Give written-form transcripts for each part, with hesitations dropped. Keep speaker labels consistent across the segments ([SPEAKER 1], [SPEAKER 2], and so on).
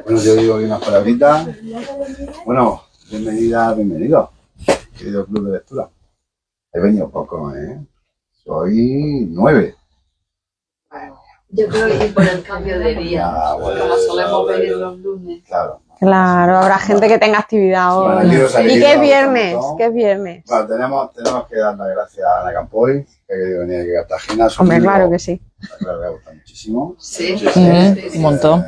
[SPEAKER 1] Bueno, yo digo unas palabritas. Bueno, bienvenida, bienvenido, querido club de lectura. He venido poco, ¿eh? Soy 9.
[SPEAKER 2] Yo creo que por el cambio de día, bueno, como solemos venir los lunes.
[SPEAKER 3] Claro, habrá gente que tenga actividad hoy.
[SPEAKER 1] Bueno,
[SPEAKER 3] ¿Y qué es viernes? ¿Qué es viernes?
[SPEAKER 1] Bueno, tenemos que dar las gracias a Ana Campoy, que ha querido venir aquí a Cartagena.
[SPEAKER 3] Hombre, claro que sí.
[SPEAKER 1] Claro, le ha gustado muchísimo.
[SPEAKER 2] Sí,
[SPEAKER 4] un montón.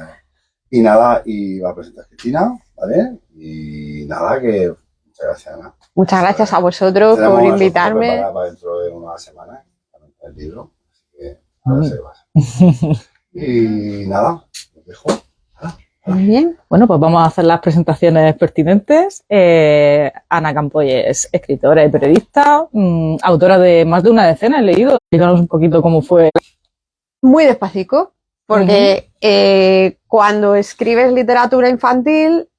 [SPEAKER 1] Y nada, y va a presentar a Cristina, ¿vale? Y nada, que muchas gracias, Ana.
[SPEAKER 3] Muchas gracias a vosotros por invitarme.
[SPEAKER 1] Para dentro de unas semanas, el libro. Así que ahora se va. Y nada, os dejo.
[SPEAKER 3] Muy bien.
[SPEAKER 4] Bueno, pues vamos a hacer las presentaciones pertinentes. Ana Campoy es escritora y periodista, autora de más de una decena, he leído. Explícanos un poquito cómo fue.
[SPEAKER 3] Muy despacito, porque cuando escribes literatura infantil,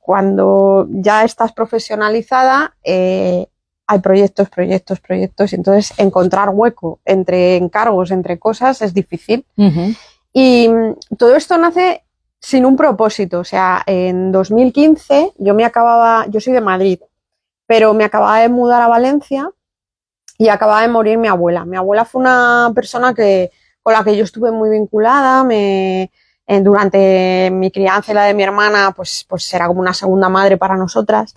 [SPEAKER 3] cuando ya estás profesionalizada, hay proyectos, y entonces encontrar hueco entre encargos, entre cosas, es difícil. Y todo esto nace sin un propósito. O sea, en 2015 yo soy de Madrid, pero me acababa de mudar a Valencia y acababa de morir mi abuela. Mi abuela fue una persona con la que yo estuve muy vinculada. Durante mi crianza y la de mi hermana, pues era como una segunda madre para nosotras.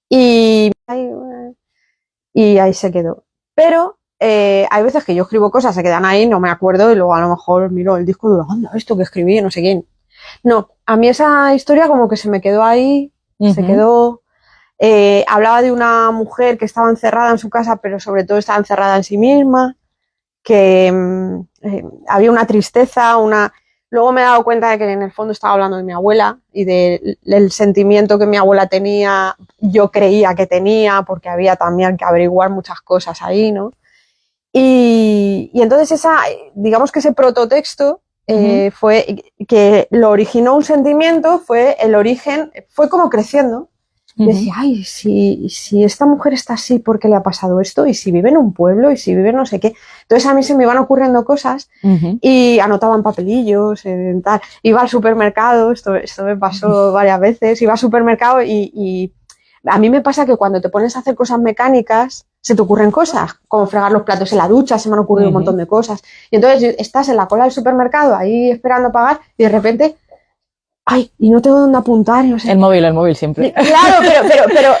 [SPEAKER 3] Y ahí se quedó. Pero hay veces que yo escribo cosas, se quedan ahí, no me acuerdo, y luego a lo mejor miro el disco duro, anda, esto que escribí, no sé quién. No, a mí esa historia como que se me quedó ahí, se quedó. Hablaba de una mujer que estaba encerrada en su casa, pero sobre todo estaba encerrada en sí misma, que había una tristeza, Luego me he dado cuenta de que en el fondo estaba hablando de mi abuela y del sentimiento que mi abuela tenía, yo creía que tenía, porque había también que averiguar muchas cosas ahí, ¿no? Y entonces digamos que ese prototexto fue que lo originó un sentimiento, fue el origen, fue como creciendo. Decía, ay, si esta mujer está así, ¿por qué le ha pasado esto? Y si vive en un pueblo, y si vive no sé qué. Entonces a mí se me iban ocurriendo cosas y anotaba en papelillos, tal. Iba al supermercado, esto me pasó varias veces, iba al supermercado y a mí me pasa que cuando te pones a hacer cosas mecánicas, se te ocurren cosas, como fregar los platos en la ducha, se me han ocurrido un montón de cosas. Y entonces estás en la cola del supermercado, ahí esperando a pagar, y de repente, ay, y no tengo dónde apuntar. No sé.
[SPEAKER 4] El móvil siempre.
[SPEAKER 3] Claro, pero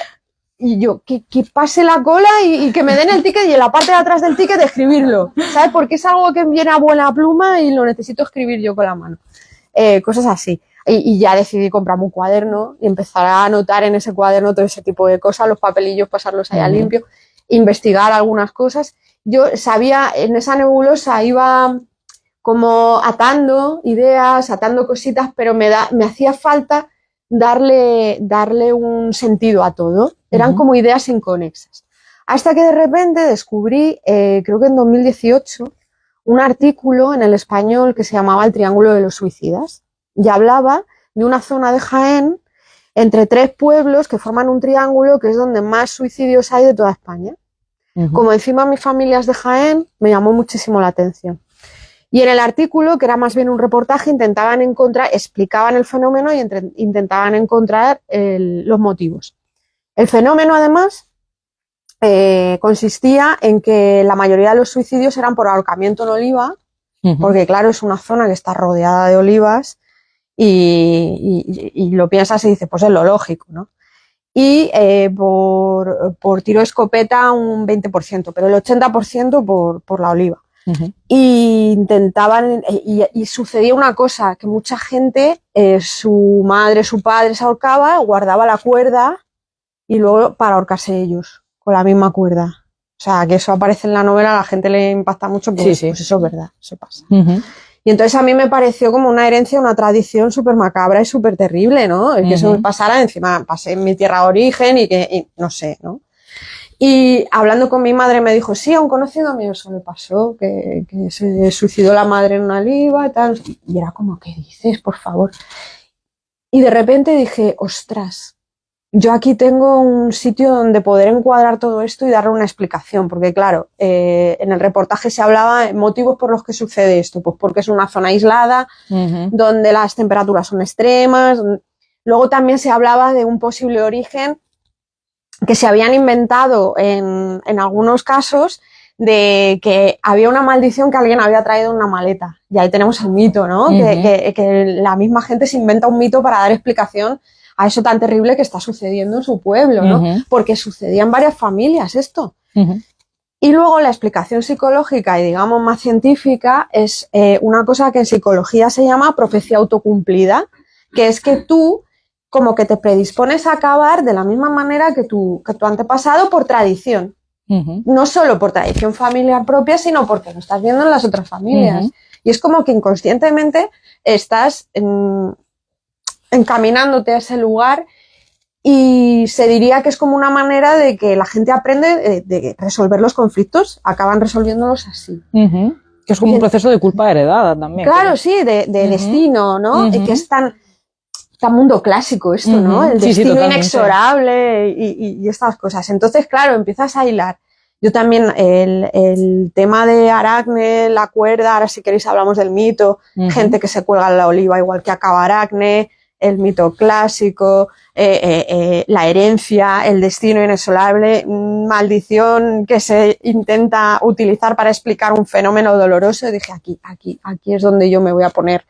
[SPEAKER 3] y yo, que pase la cola y que me den el ticket y en la parte de atrás del ticket escribirlo, ¿sabes? Porque es algo que viene a buena pluma y lo necesito escribir yo con la mano. Cosas así. Y ya decidí comprarme un cuaderno y empezar a anotar en ese cuaderno todo ese tipo de cosas, los papelillos, pasarlos ahí a limpio, investigar algunas cosas. Yo sabía, en esa nebulosa iba como atando ideas, atando cositas, pero me hacía falta darle un sentido a todo. Eran como ideas inconexas. Hasta que de repente descubrí, creo que en 2018, un artículo en El Español que se llamaba El Triángulo de los Suicidas. Y hablaba de una zona de Jaén entre 3 pueblos que forman un triángulo que es donde más suicidios hay de toda España. Como encima mi familia es de Jaén, me llamó muchísimo la atención. Y en el artículo, que era más bien un reportaje, explicaban el fenómeno y intentaban encontrar los motivos. El fenómeno, además, consistía en que la mayoría de los suicidios eran por ahorcamiento en oliva, porque claro, es una zona que está rodeada de olivas y lo piensas y dices, pues es lo lógico, ¿no? Y por tiro de escopeta un 20%, pero el 80% por la oliva. Y intentaban, y sucedía una cosa, que mucha gente, su madre, su padre se ahorcaba, guardaba la cuerda y luego para ahorcarse ellos, con la misma cuerda. O sea, que eso aparece en la novela, a la gente le impacta mucho, pues, pues eso es verdad, eso pasa. Y entonces a mí me pareció como una herencia, una tradición súper macabra y súper terrible, ¿no? El que eso me pasara, encima pasé en mi tierra de origen y no sé, ¿no? Y hablando con mi madre me dijo, sí, a un conocido mío eso le pasó, que se suicidó la madre en una oliva y tal. Y era como, ¿qué dices, por favor? Y de repente dije, ostras, yo aquí tengo un sitio donde poder encuadrar todo esto y darle una explicación, porque claro, en el reportaje se hablaba de motivos por los que sucede esto, pues porque es una zona aislada, donde las temperaturas son extremas. Luego también se hablaba de un posible origen que se habían inventado en algunos casos, de que había una maldición que alguien había traído en una maleta. Y ahí tenemos el mito, ¿no? Que la misma gente se inventa un mito para dar explicación a eso tan terrible que está sucediendo en su pueblo, ¿no? Porque sucedía en varias familias esto. Y luego la explicación psicológica y, digamos, más científica es una cosa que en psicología se llama profecía autocumplida, que es que tú como que te predispones a acabar de la misma manera que tu antepasado por tradición. No solo por tradición familiar propia, sino porque lo estás viendo en las otras familias. Y es como que inconscientemente estás encaminándote a ese lugar, y se diría que es como una manera de que la gente aprende de resolver los conflictos, acaban resolviéndolos así.
[SPEAKER 4] Que es como un proceso de culpa heredada también.
[SPEAKER 3] Claro, sí, de destino, ¿no? Y que es tan mundo clásico esto, ¿no? El destino inexorable y estas cosas. Entonces, claro, empiezas a hilar. Yo también, el tema de Aracne, la cuerda, ahora si queréis hablamos del mito, gente que se cuelga en la oliva igual que acaba Aracne, el mito clásico, la herencia, el destino inexorable, maldición que se intenta utilizar para explicar un fenómeno doloroso. Dije, aquí es donde yo me voy a poner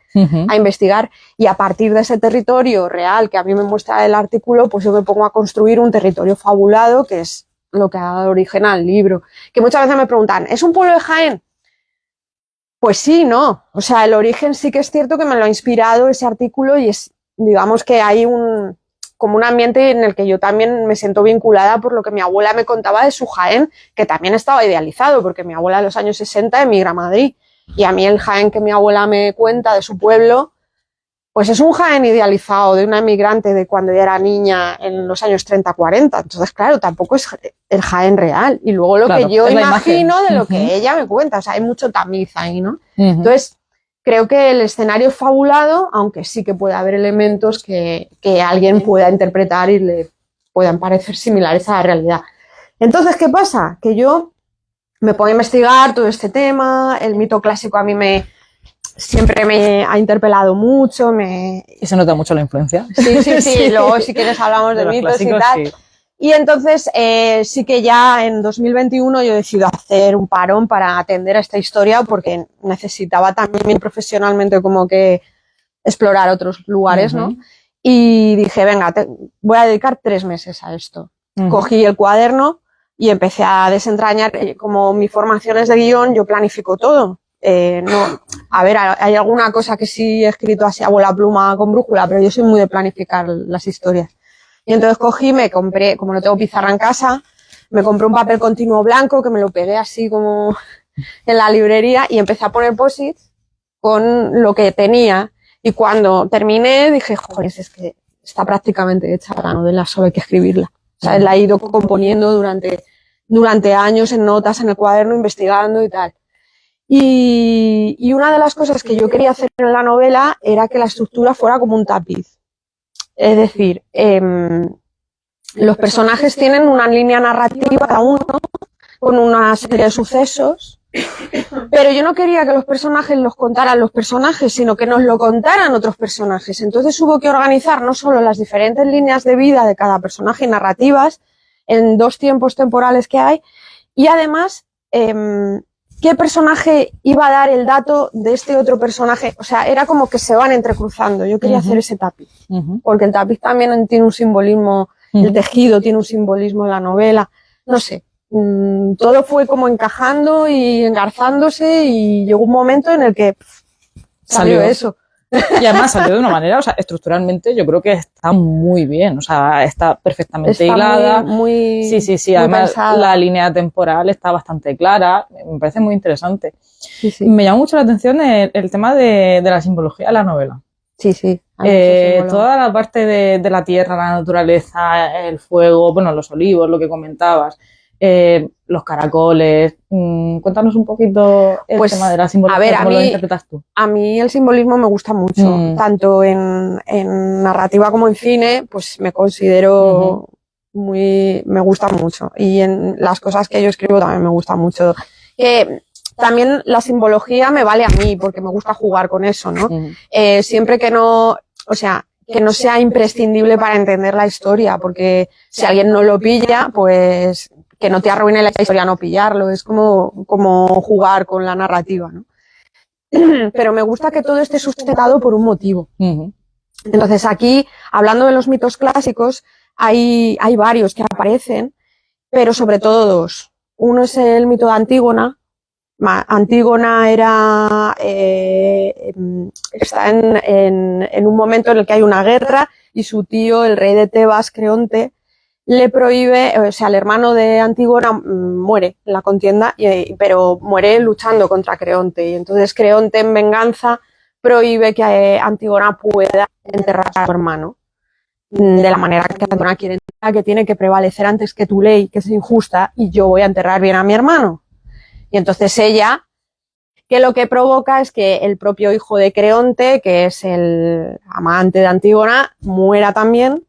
[SPEAKER 3] a investigar, y a partir de ese territorio real que a mí me muestra el artículo, pues yo me pongo a construir un territorio fabulado, que es lo que ha dado origen al libro. Que muchas veces me preguntan, ¿es un pueblo de Jaén? Pues sí, no. O sea, el origen sí que es cierto que me lo ha inspirado ese artículo, y es, digamos que hay como un ambiente en el que yo también me siento vinculada por lo que mi abuela me contaba de su Jaén, que también estaba idealizado, porque mi abuela en los años 60 emigra a Madrid, y a mí el Jaén que mi abuela me cuenta de su pueblo, pues es un Jaén idealizado de una emigrante de cuando ella era niña en los años 30-40. Entonces, claro, tampoco es el Jaén real. Y luego lo que yo imagino de lo que ella me cuenta. O sea, hay mucho tamiz ahí, ¿no? Entonces, creo que el escenario es fabulado, aunque sí que puede haber elementos que alguien pueda interpretar y le puedan parecer similares a la realidad. Entonces, ¿qué pasa? Que yo me pongo a investigar todo este tema, el mito clásico a mí siempre me ha interpelado mucho.
[SPEAKER 4] Y se nota mucho la influencia.
[SPEAKER 3] Sí. Luego, si quieres, hablamos de mitos y tal. Sí. Y entonces, sí que ya en 2021 yo decido hacer un parón para atender a esta historia, porque necesitaba también profesionalmente como que explorar otros lugares, ¿no? Y dije, venga, voy a dedicar 3 meses a esto. Cogí el cuaderno y empecé a desentrañar. Como mi formación es de guión, yo planifico todo. No, a ver, hay alguna cosa que sí he escrito así a bola pluma con brújula, pero yo soy muy de planificar las historias. Y entonces cogí, me compré, como no tengo pizarra en casa, me compré un papel continuo blanco que me lo pegué así como en la librería, y empecé a poner post-its con lo que tenía. Y cuando terminé dije, joder, es que está prácticamente hecha la novela, solo hay que escribirla. O sea, la he ido componiendo durante años en notas, en el cuaderno, investigando y tal. Y una de las cosas que yo quería hacer en la novela era que la estructura fuera como un tapiz. Es decir, los personajes tienen una línea narrativa cada uno, con una serie de sucesos, pero yo no quería que los personajes los contaran los personajes, sino que nos lo contaran otros personajes. Entonces hubo que organizar no solo las diferentes líneas de vida de cada personaje y narrativas en 2 tiempos temporales que hay, y además qué personaje iba a dar el dato de este otro personaje. O sea, era como que se van entrecruzando. Yo quería hacer ese tapiz, porque el tapiz también tiene un simbolismo, el tejido tiene un simbolismo en la novela. No sé, todo fue como encajando y engarzándose, y llegó un momento en el que salió eso.
[SPEAKER 4] Y además salió de una manera, o sea, estructuralmente yo creo que está muy bien, o sea, está perfectamente hilada. Sí, además pensada. La línea temporal está bastante clara, me parece muy interesante. Sí. Me llama mucho la atención el tema de la simbología de la novela.
[SPEAKER 3] Sí.
[SPEAKER 4] Toda la parte de la tierra, la naturaleza, el fuego, bueno, los olivos, lo que comentabas. los caracoles. Cuéntanos un poquito el tema de la simbología, ¿cómo lo interpretas tú?
[SPEAKER 3] A mí el simbolismo me gusta mucho, tanto en narrativa como en cine, pues me considero me gusta mucho. Y en las cosas que yo escribo también me gusta mucho. También la simbología me vale a mí, porque me gusta jugar con eso, ¿no? Siempre que no sea imprescindible para entender la historia, porque si alguien no lo pilla, pues que no te arruine la historia no pillarlo, es como jugar con la narrativa, ¿no? Pero me gusta que todo esté sustentado por un motivo. Entonces aquí, hablando de los mitos clásicos, hay varios que aparecen, pero sobre todo dos. Uno es el mito de Antígona. Antígona está en un momento en el que hay una guerra y su tío, el rey de Tebas, Creonte, le prohíbe, el hermano de Antígona muere en la contienda, pero muere luchando contra Creonte. Y entonces Creonte, en venganza, prohíbe que Antígona pueda enterrar a su hermano. De la manera que Antígona quiere enterrar, que tiene que prevalecer antes que tu ley, que es injusta, y yo voy a enterrar bien a mi hermano. Y entonces ella, que lo que provoca es que el propio hijo de Creonte, que es el amante de Antígona, muera también.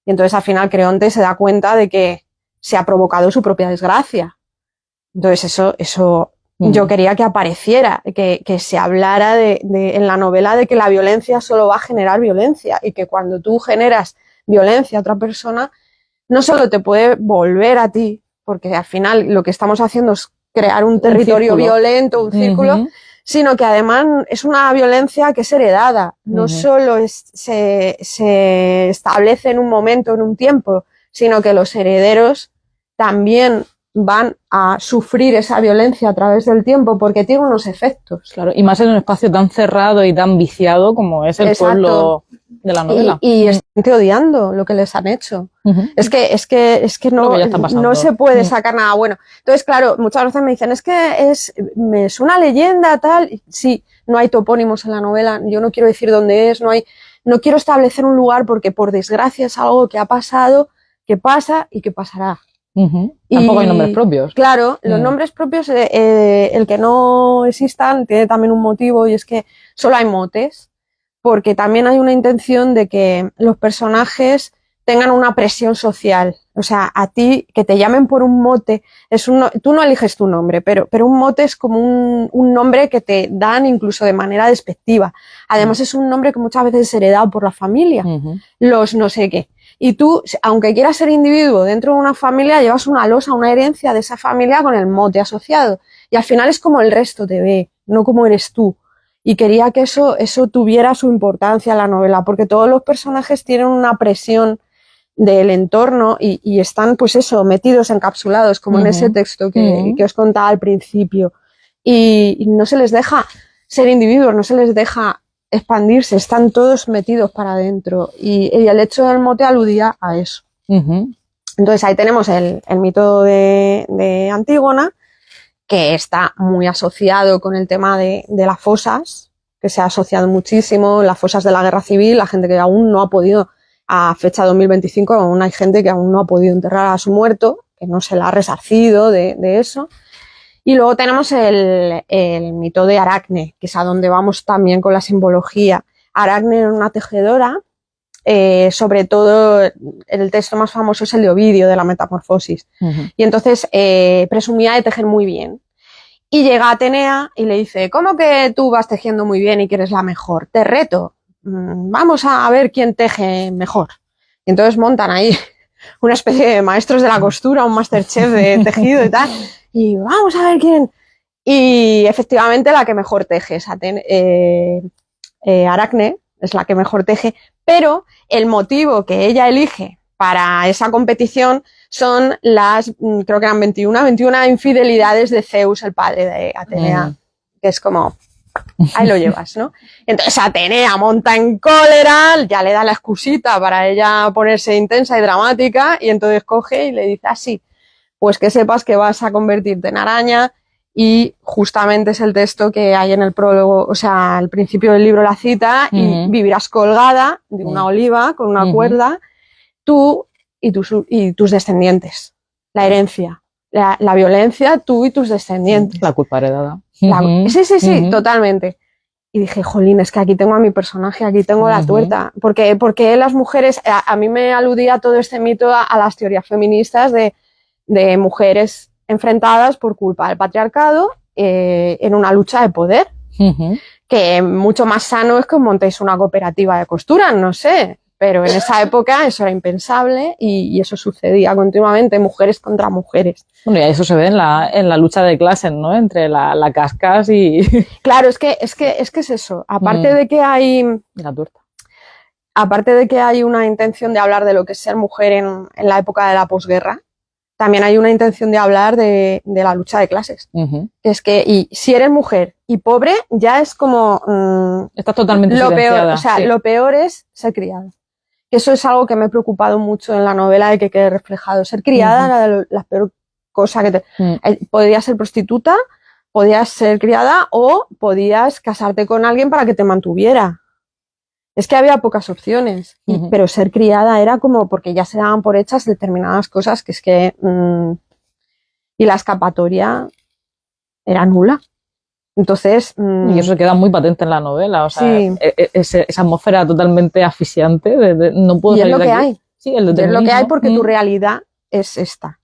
[SPEAKER 3] Y entonces al final Creonte se da cuenta de que se ha provocado su propia desgracia. Entonces eso yo quería que apareciera, que se hablara en la novela de que la violencia solo va a generar violencia y que cuando tú generas violencia a otra persona, no solo te puede volver a ti, porque al final lo que estamos haciendo es crear un territorio violento, un círculo, sino que además es una violencia que es heredada. No solo se establece en un momento, en un tiempo, sino que los herederos también van a sufrir esa violencia a través del tiempo porque tiene unos efectos.
[SPEAKER 4] Claro, y más en un espacio tan cerrado y tan viciado como es el pueblo de la novela.
[SPEAKER 3] Y están odiando lo que les han hecho. Es que no se puede sacar nada bueno. Entonces, claro, muchas veces me dicen, es que es una leyenda, tal. Sí, no hay topónimos en la novela, yo no quiero decir dónde es, no quiero establecer un lugar porque por desgracia es algo que ha pasado, que pasa y que pasará.
[SPEAKER 4] Tampoco hay nombres propios.
[SPEAKER 3] Claro, los nombres propios, el que no existan tiene también un motivo y es que solo hay motes, porque también hay una intención de que los personajes tengan una presión social. O sea, a ti, que te llamen por un mote, tú no eliges tu nombre, pero un mote es como un nombre que te dan incluso de manera despectiva. Además es un nombre que muchas veces es heredado por la familia, los no sé qué. Y tú, aunque quieras ser individuo dentro de una familia, llevas una losa, una herencia de esa familia con el mote asociado. Y al final es como el resto te ve, no como eres tú. Y quería que eso tuviera su importancia en la novela, porque todos los personajes tienen una presión del entorno y están, pues eso, metidos, encapsulados, como en ese texto que os contaba al principio. Y no se les deja ser individuos, no se les deja expandirse, están todos metidos para adentro. Y el hecho del mote aludía a eso. Entonces ahí tenemos el mito de Antígona, que está muy asociado con el tema de las fosas, que se ha asociado muchísimo, las fosas de la guerra civil, la gente que aún no ha podido, a fecha 2025, aún hay gente que aún no ha podido enterrar a su muerto, que no se la ha resarcido de eso. Y luego tenemos el mito de Aracne, que es a donde vamos también con la simbología. Aracne era una tejedora, sobre todo el texto más famoso es el de Ovidio, de la Metamorfosis. Y entonces presumía de tejer muy bien. Y llega Atenea y le dice, ¿cómo que tú vas tejiendo muy bien y que eres la mejor? Te reto, vamos a ver quién teje mejor. Y entonces montan ahí una especie de maestros de la costura, un masterchef de tejido y tal. Y vamos a ver quién. Y efectivamente la que mejor teje es Aracne, es la que mejor teje, pero el motivo que ella elige para esa competición son creo que eran 21 infidelidades de Zeus, el padre de Atenea, que es como, ahí lo llevas, ¿no? Entonces Atenea monta en cólera, ya le da la excusita para ella ponerse intensa y dramática, y entonces coge y le dice así, pues que sepas que vas a convertirte en araña, y justamente es el texto que hay en el prólogo, o sea, al principio del libro la cita, y vivirás colgada de una oliva con una cuerda, tú y tus descendientes, la herencia. la violencia tú y tus descendientes.
[SPEAKER 4] La culpa heredada.
[SPEAKER 3] Sí, totalmente. Y dije, jolín, es que aquí tengo a mi personaje, aquí tengo la tuerta. Porque las mujeres, a mí me aludía todo este mito a las teorías feministas de mujeres enfrentadas por culpa del patriarcado en una lucha de poder. Que mucho más sano es que montéis una cooperativa de costura, no sé. Pero en esa época eso era impensable y eso sucedía continuamente, mujeres contra mujeres.
[SPEAKER 4] Bueno, y eso se ve en la lucha de clases, ¿no? Entre la cascas y...
[SPEAKER 3] Claro, es que es eso. Aparte de que hay...
[SPEAKER 4] La tuerta.
[SPEAKER 3] Aparte de que hay una intención de hablar de lo que es ser mujer en la época de la posguerra, también hay una intención de hablar de la lucha de clases. Es que y si eres mujer y pobre, ya es como...
[SPEAKER 4] Estás totalmente
[SPEAKER 3] lo
[SPEAKER 4] silenciada.
[SPEAKER 3] peor, o sea, lo peor es ser criada. Eso es algo que me he preocupado mucho en la novela de que quede reflejado. Ser criada era la peor cosa que te... Podías ser prostituta, podías ser criada o podías casarte con alguien para que te mantuviera. Es que había pocas opciones, pero ser criada era como porque ya se daban por hechas determinadas cosas que es que... y la escapatoria era nula. Entonces...
[SPEAKER 4] y eso queda muy patente en la novela, o sea, esa atmósfera totalmente asfixiante de no puedo salir de aquí.
[SPEAKER 3] Y es lo que hay.
[SPEAKER 4] Sí, el
[SPEAKER 3] es lo que hay porque tu realidad es esta.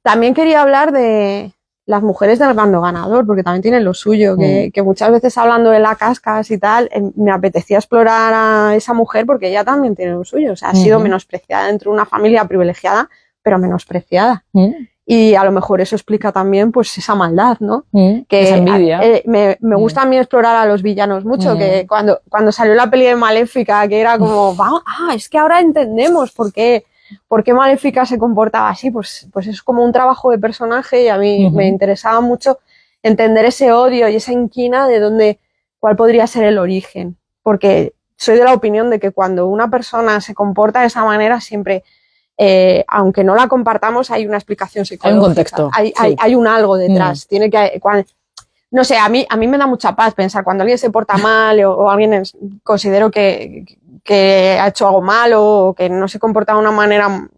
[SPEAKER 3] También quería hablar de las mujeres del bando ganador, porque también tienen lo suyo, que muchas veces hablando de la cascas y tal, me apetecía explorar a esa mujer porque ella también tiene lo suyo. O sea, ha sido menospreciada dentro de una familia privilegiada, pero menospreciada. Y a lo mejor eso explica también pues esa maldad, ¿no? Que
[SPEAKER 4] esa envidia.
[SPEAKER 3] Me gusta a mí explorar a los villanos mucho, que cuando salió la peli de Maléfica, que era como, es que ahora entendemos por qué Maléfica se comportaba así, pues es como un trabajo de personaje y a mí me interesaba mucho entender ese odio y esa inquina de cuál podría ser el origen. Porque soy de la opinión de que cuando una persona se comporta de esa manera siempre... aunque no la compartamos, hay una explicación psicológica.
[SPEAKER 4] Hay un contexto.
[SPEAKER 3] Hay un algo detrás. Tiene que, no sé, a mí me da mucha paz pensar cuando alguien se porta mal o alguien considero que ha hecho algo malo o que no se comporta de una manera...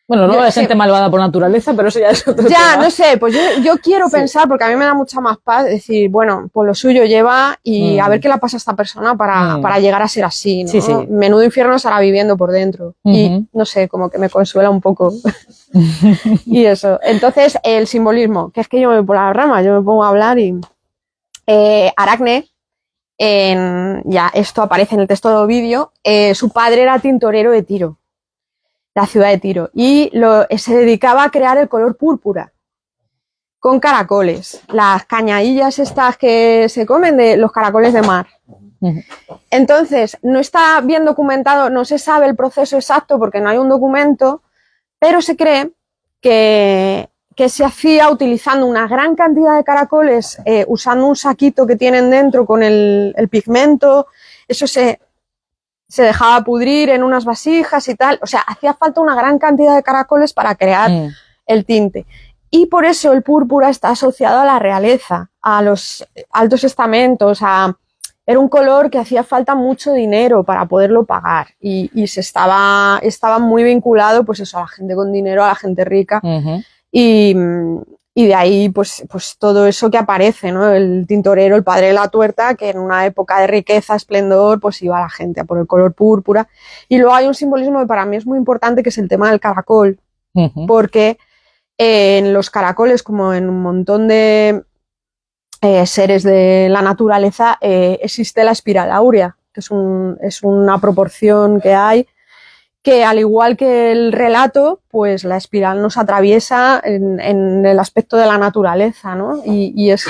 [SPEAKER 4] Bueno, no es gente malvada por naturaleza, pero eso ya es otro tema.
[SPEAKER 3] No sé, pues yo quiero pensar, porque a mí me da mucha más paz, decir, bueno, pues lo suyo lleva y a ver qué le pasa a esta persona para llegar a ser así, ¿no?
[SPEAKER 4] Sí.
[SPEAKER 3] Menudo infierno estará viviendo por dentro. Y no sé, como que me consuela un poco. Y eso. Entonces, el simbolismo, que es que yo me voy por la rama, yo me pongo a hablar y... Aracne, ya esto aparece en el texto de Ovidio, su padre era tintorero de Tiro, la ciudad de Tiro, y se dedicaba a crear el color púrpura con caracoles, las cañadillas estas que se comen de los caracoles de mar. Entonces, no está bien documentado, no se sabe el proceso exacto porque no hay un documento, pero se cree que se hacía utilizando una gran cantidad de caracoles, usando un saquito que tienen dentro con el pigmento, eso se dejaba pudrir en unas vasijas y tal, o sea, hacía falta una gran cantidad de caracoles para crear el tinte. Y por eso el púrpura está asociado a la realeza, a los altos estamentos, era un color que hacía falta mucho dinero para poderlo pagar y estaba muy vinculado pues eso, a la gente con dinero, a la gente rica. Y de ahí pues todo eso que aparece, ¿no? El tintorero, el padre de la tuerta, que en una época de riqueza, esplendor, pues iba la gente a por el color púrpura. Y luego hay un simbolismo que para mí es muy importante, que es el tema del caracol, porque en los caracoles, como en un montón de seres de la naturaleza, existe la espiral áurea, que es una proporción que hay, que al igual que el relato, pues la espiral nos atraviesa en el aspecto de la naturaleza, ¿no? Y es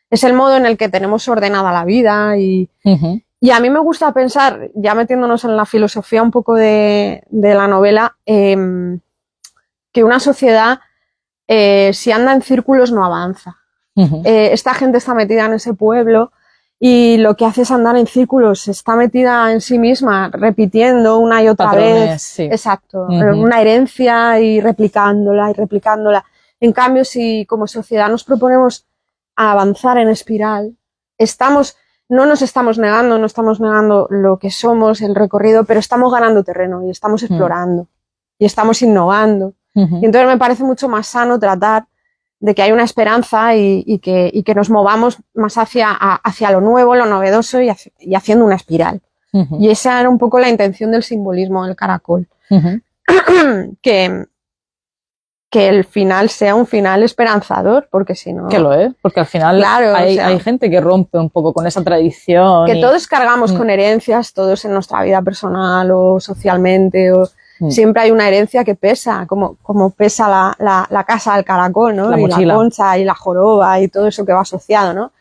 [SPEAKER 3] el modo en el que tenemos ordenada la vida y a mí me gusta pensar, ya metiéndonos en la filosofía un poco de la novela, que una sociedad, si anda en círculos, no avanza. Esta gente está metida en ese pueblo y lo que hace es andar en círculos, está metida en sí misma, repitiendo una y otra vez. Sí. Exacto, una herencia y replicándola y replicándola. En cambio, si como sociedad nos proponemos avanzar en espiral, no nos estamos negando, no estamos negando lo que somos, el recorrido, pero estamos ganando terreno y estamos explorando y estamos innovando. Y entonces me parece mucho más sano tratar de que hay una esperanza y que nos movamos más hacia lo nuevo, lo novedoso y haciendo una espiral. Y esa era un poco la intención del simbolismo del caracol. Que el final sea un final esperanzador, porque si no...
[SPEAKER 4] Que lo es, porque al final claro, hay gente que rompe un poco con esa tradición.
[SPEAKER 3] Que todos cargamos con herencias, todos en nuestra vida personal o socialmente, siempre hay una herencia que pesa, como pesa la casa del caracol, ¿no? Y la concha y la joroba y todo eso que va asociado, ¿no?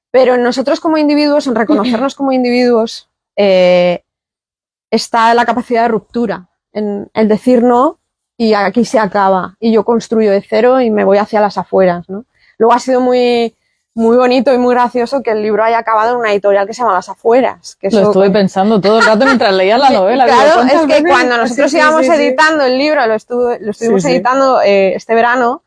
[SPEAKER 3] Pero en nosotros como individuos, en reconocernos como individuos, está la capacidad de ruptura, en el decir no, y aquí se acaba, y yo construyo de cero y me voy hacia las afueras, ¿no? Luego ha sido muy, muy bonito y muy gracioso que el libro haya acabado en una editorial que se llama Las Afueras. Que
[SPEAKER 4] lo estuve pensando todo el rato mientras leía la novela.
[SPEAKER 3] Claro, es que cuando nosotros íbamos editando el libro, lo estuvimos editando este verano,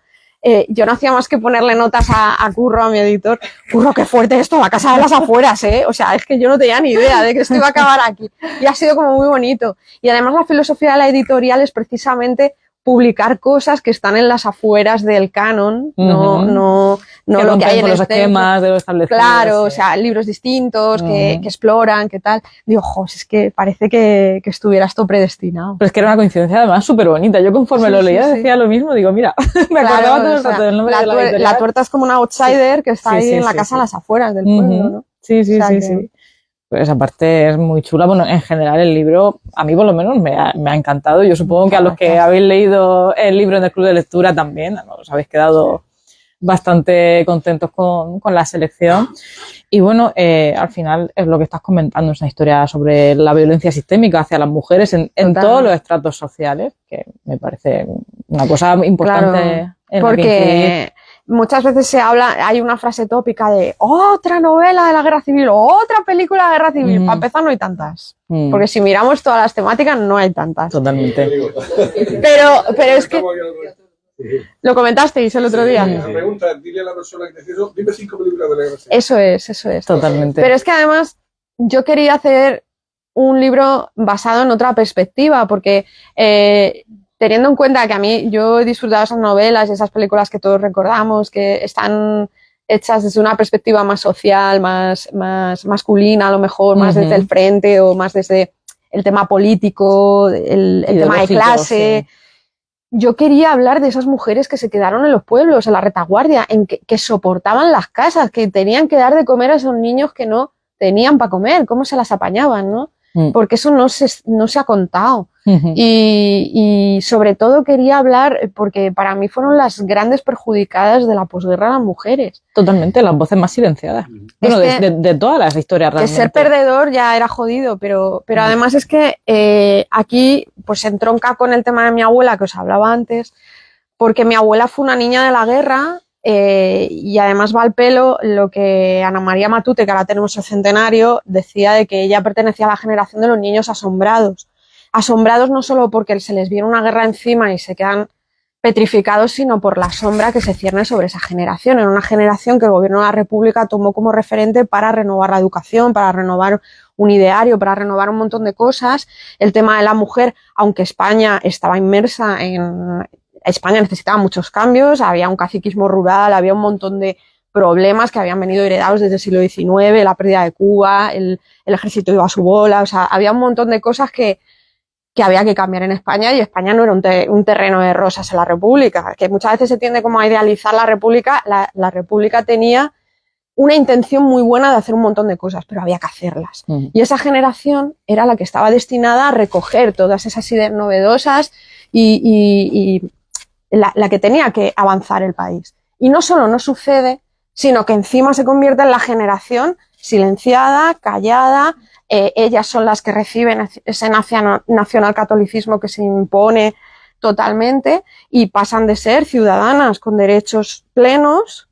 [SPEAKER 3] yo no hacía más que ponerle notas a Curro, a mi editor. Curro, qué fuerte esto, la casa de las afueras, ¿eh? O sea, es que yo no tenía ni idea de que esto iba a acabar aquí. Y ha sido como muy bonito. Y además la filosofía de la editorial es precisamente publicar cosas que están en las afueras del canon, no lo que hay en
[SPEAKER 4] los esquemas de los establecidos.
[SPEAKER 3] Claro, o sea, libros distintos que exploran, que tal. Digo, es que parece que estuviera esto predestinado.
[SPEAKER 4] Pero es que era una coincidencia además súper bonita. Yo conforme lo leía decía lo mismo, digo, mira, me acordaba todo el rato del nombre de la editorial.
[SPEAKER 3] La tuerta es como una outsider que está ahí en la casa a las afueras del pueblo, ¿no?
[SPEAKER 4] Sí. Pues esa parte es muy chula. Bueno, en general el libro, a mí por lo menos me ha encantado. Yo supongo que a los que habéis leído el libro en el club de lectura también os habéis quedado bastante contentos con la selección. Y bueno, al final es lo que estás comentando, es una historia sobre la violencia sistémica hacia las mujeres en todos los estratos sociales, que me parece una cosa importante.
[SPEAKER 3] Claro, porque muchas veces se habla, hay una frase tópica de otra novela de la guerra civil, otra película de la guerra civil. Para empezar no hay tantas, porque si miramos todas las temáticas no hay tantas.
[SPEAKER 4] Totalmente.
[SPEAKER 3] Pero es que lo comentasteis el otro día.
[SPEAKER 5] La pregunta, dile a la persona que te dice eso, dime 5 películas de la guerra civil.
[SPEAKER 3] Eso es.
[SPEAKER 4] Totalmente.
[SPEAKER 3] Pero es que además yo quería hacer un libro basado en otra perspectiva, porque teniendo en cuenta que yo he disfrutado esas novelas y esas películas que todos recordamos, que están hechas desde una perspectiva más social, más masculina a lo mejor, más desde el frente o más desde el tema político, el tema de clase. Sí. Yo quería hablar de esas mujeres que se quedaron en los pueblos, en la retaguardia, que soportaban las casas, que tenían que dar de comer a esos niños que no tenían para comer, cómo se las apañaban, ¿no? Porque eso no se ha contado. Y sobre todo quería hablar, porque para mí fueron las grandes perjudicadas de la posguerra las mujeres.
[SPEAKER 4] Totalmente, las voces más silenciadas. Bueno, de todas las historias realmente.
[SPEAKER 3] Que ser perdedor ya era jodido, pero además es que aquí pues se entronca con el tema de mi abuela que os hablaba antes, porque mi abuela fue una niña de la guerra. Y además va al pelo lo que Ana María Matute, que ahora tenemos el centenario, decía de que ella pertenecía a la generación de los niños asombrados. Asombrados no solo porque se les viene una guerra encima y se quedan petrificados, sino por la sombra que se cierne sobre esa generación. Era una generación que el gobierno de la República tomó como referente para renovar la educación, para renovar un ideario, para renovar un montón de cosas. El tema de la mujer, aunque España estaba inmersa en... España necesitaba muchos cambios, había un caciquismo rural, había un montón de problemas que habían venido heredados desde el siglo XIX, la pérdida de Cuba, el ejército iba a su bola, o sea, había un montón de cosas que había que cambiar en España, y España no era un terreno de rosas en la República, que muchas veces se tiende como a idealizar la República. La República tenía una intención muy buena de hacer un montón de cosas, pero había que hacerlas. Y esa generación era la que estaba destinada a recoger todas esas ideas novedosas y la que tenía que avanzar el país. Y no solo no sucede, sino que encima se convierte en la generación silenciada, callada. Ellas son las que reciben ese nacionalcatolicismo que se impone totalmente y pasan de ser ciudadanas con derechos plenos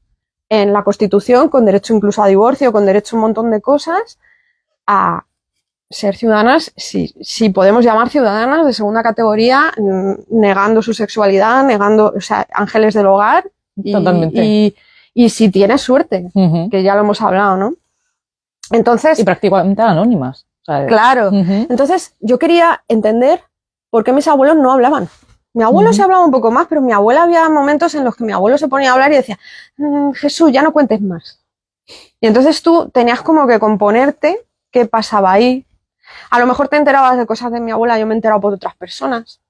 [SPEAKER 3] en la Constitución, con derecho incluso a divorcio, con derecho a un montón de cosas, a ser ciudadanas, si podemos llamar ciudadanas de segunda categoría, negando su sexualidad, negando, o sea, ángeles del hogar.
[SPEAKER 4] Totalmente.
[SPEAKER 3] Y si tienes suerte, que ya lo hemos hablado, ¿no? Entonces,
[SPEAKER 4] y prácticamente anónimas.
[SPEAKER 3] ¿Sabes? Claro. Entonces, yo quería entender por qué mis abuelos no hablaban. Mi abuelo se hablaba un poco más, pero mi abuela había momentos en los que mi abuelo se ponía a hablar y decía, Jesús, ya no cuentes más. Y entonces tú tenías como que componerte qué pasaba ahí. A lo mejor te enterabas de cosas de mi abuela, yo me he enterado por otras personas.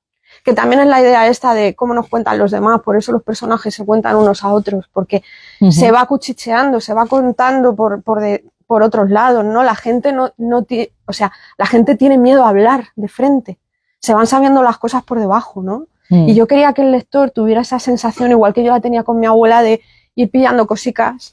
[SPEAKER 3] Que también es la idea esta de cómo nos cuentan los demás, por eso los personajes se cuentan unos a otros, porque se va cuchicheando, se va contando por otros lados, ¿no? La gente la gente tiene miedo a hablar de frente. Se van sabiendo las cosas por debajo, ¿no? Y yo quería que el lector tuviera esa sensación, igual que yo la tenía con mi abuela, de ir pillando cosicas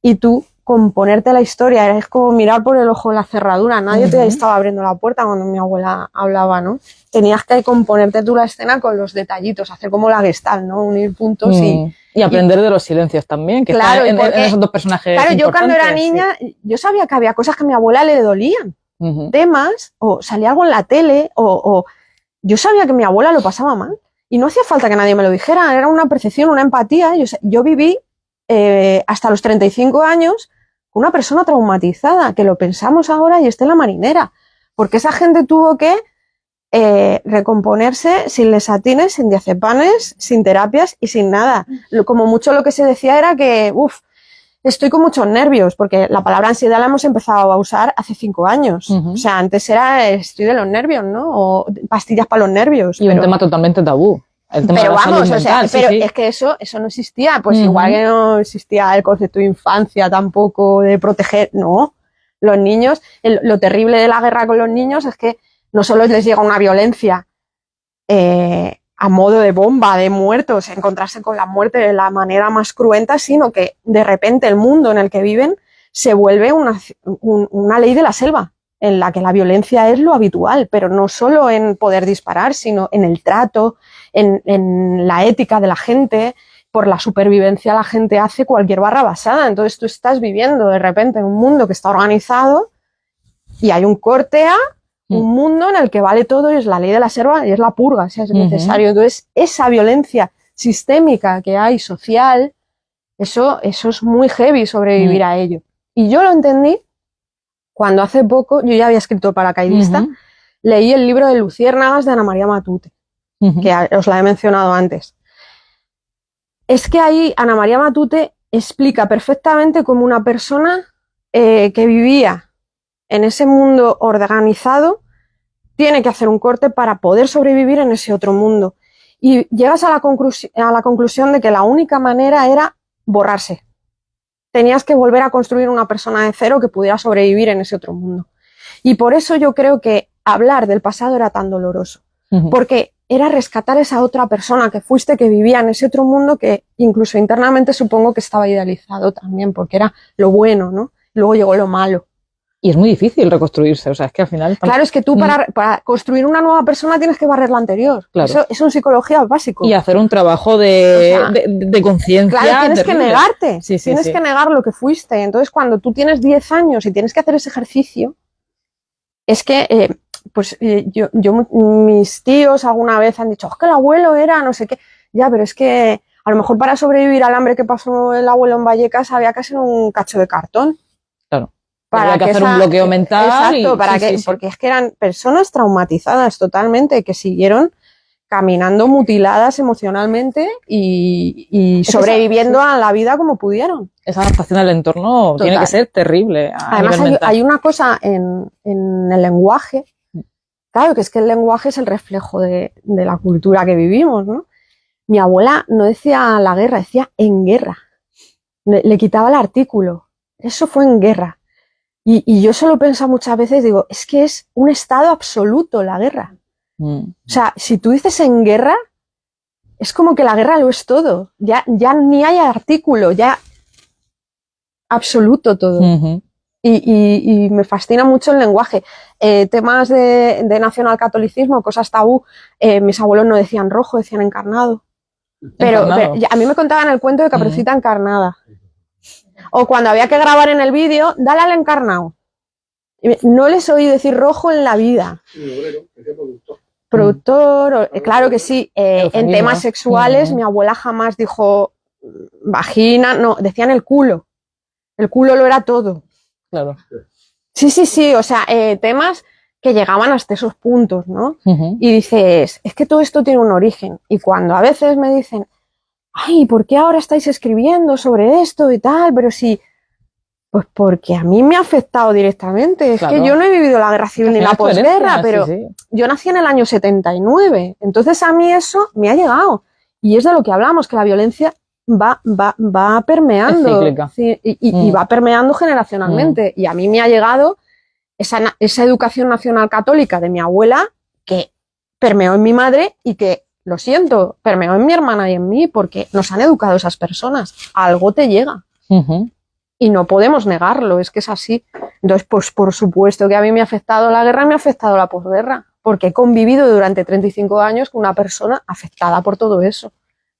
[SPEAKER 3] y tú componerte la historia. Es como mirar por el ojo de la cerradura. Nadie te estaba abriendo la puerta cuando mi abuela hablaba, ¿no? Tenías que componerte tú la escena con los detallitos, hacer como la Gestalt, ¿no? Unir puntos
[SPEAKER 4] y aprender de los silencios también, que
[SPEAKER 3] claro,
[SPEAKER 4] están en esos dos personajes.
[SPEAKER 3] Claro, yo cuando era niña, yo sabía que había cosas que a mi abuela le dolían. Temas, o salía algo en la tele, o yo sabía que mi abuela lo pasaba mal. Y no hacía falta que nadie me lo dijera, era una percepción, una empatía. Yo viví hasta los 35 años con una persona traumatizada, que lo pensamos ahora y está en la marinera. Porque esa gente tuvo que recomponerse sin lesatines, sin diazepanes, sin terapias y sin nada. Como mucho lo que se decía era que, estoy con muchos nervios, porque la palabra ansiedad la hemos empezado a usar hace 5 años. O sea, antes era estoy de los nervios, ¿no? O pastillas para los nervios.
[SPEAKER 4] Y un tema totalmente tabú. El tema de la salud mental,
[SPEAKER 3] es que eso no existía. Pues igual que no existía el concepto de infancia tampoco, de proteger, no. Los niños, lo terrible de la guerra con los niños es que no solo les llega una violencia a modo de bomba, de muertos, encontrarse con la muerte de la manera más cruenta, sino que de repente el mundo en el que viven se vuelve una ley de la selva, en la que la violencia es lo habitual, pero no solo en poder disparar, sino en el trato, en la ética de la gente. Por la supervivencia la gente hace cualquier barra basada. Entonces tú estás viviendo de repente en un mundo que está organizado y hay un corte a un mundo en el que vale todo y es la ley de la selva y es la purga, si es necesario. Entonces, esa violencia sistémica que hay, social, eso es muy heavy sobrevivir a ello. Y yo lo entendí cuando hace poco, yo ya había escrito Paracaidista, leí el libro de Luciérnagas de Ana María Matute, que os la he mencionado antes. Es que ahí Ana María Matute explica perfectamente cómo una persona que vivía en ese mundo organizado tiene que hacer un corte para poder sobrevivir en ese otro mundo. Y llegas a la conclusión de que la única manera era borrarse. Tenías que volver a construir una persona de cero que pudiera sobrevivir en ese otro mundo. Y por eso yo creo que hablar del pasado era tan doloroso. Porque era rescatar esa otra persona que fuiste, que vivía en ese otro mundo, que incluso internamente supongo que estaba idealizado también, porque era lo bueno, ¿no? Luego llegó lo malo.
[SPEAKER 4] Y es muy difícil reconstruirse, o sea, es que al final...
[SPEAKER 3] Claro, es que tú para construir una nueva persona tienes que barrer la anterior. Claro. Eso en psicología es básico.
[SPEAKER 4] Y hacer un trabajo de conciencia.
[SPEAKER 3] Claro, tienes que negarte, tienes que negar lo que fuiste. Entonces, cuando tú tienes 10 años y tienes que hacer ese ejercicio, es que, mis tíos alguna vez han dicho, es que el abuelo era no sé qué. Ya, pero es que a lo mejor para sobrevivir al hambre que pasó el abuelo en Vallecas había que hacer un cacho de cartón.
[SPEAKER 4] Claro. Para que hacer un bloqueo mental.
[SPEAKER 3] Exacto, porque es que eran personas traumatizadas totalmente, que siguieron caminando mutiladas emocionalmente y sobreviviendo a la vida como pudieron.
[SPEAKER 4] Esa adaptación al entorno tiene que ser terrible.
[SPEAKER 3] Además hay una cosa en el lenguaje, claro, que es que el lenguaje es el reflejo de la cultura que vivimos, ¿no? Mi abuela no decía la guerra, decía en guerra. Le quitaba el artículo. Eso fue en guerra. Y yo solo pienso muchas veces, digo, es que es un estado absoluto la guerra. O sea, si tú dices en guerra, es como que la guerra lo es todo. Ya ni hay artículo, ya absoluto todo. Y me fascina mucho el lenguaje. Temas de nacionalcatolicismo, cosas tabú, mis abuelos no decían rojo, decían encarnado. Pero a mí me contaban el cuento de Caperucita Encarnada. O cuando había que grabar en el vídeo, dale al encarnado. No les oí decir rojo en la vida. Productor, claro que sí. En temas sexuales, mi abuela jamás dijo vagina, no, decían el culo. El culo lo era todo.
[SPEAKER 4] Claro.
[SPEAKER 3] Sí, o sea, temas que llegaban hasta esos puntos, ¿no? Y dices, es que todo esto tiene un origen. Y cuando a veces me dicen, ay, ¿por qué ahora estáis escribiendo sobre esto y tal? Pero sí, pues porque a mí me ha afectado directamente. Es que yo no he vivido la guerra civil ni la posguerra, pero yo nací en el año 79. Entonces a mí eso me ha llegado. Y es de lo que hablamos, que la violencia va permeando. Y va permeando generacionalmente. Y a mí me ha llegado esa educación nacional católica de mi abuela, que permeó en mi madre y que, lo siento, permeó en mi hermana y en mí, porque nos han educado esas personas. Algo te llega. Y no podemos negarlo, es que es así. Entonces, pues por supuesto que a mí me ha afectado la guerra, me ha afectado la posguerra, porque he convivido durante 35 años con una persona afectada por todo eso.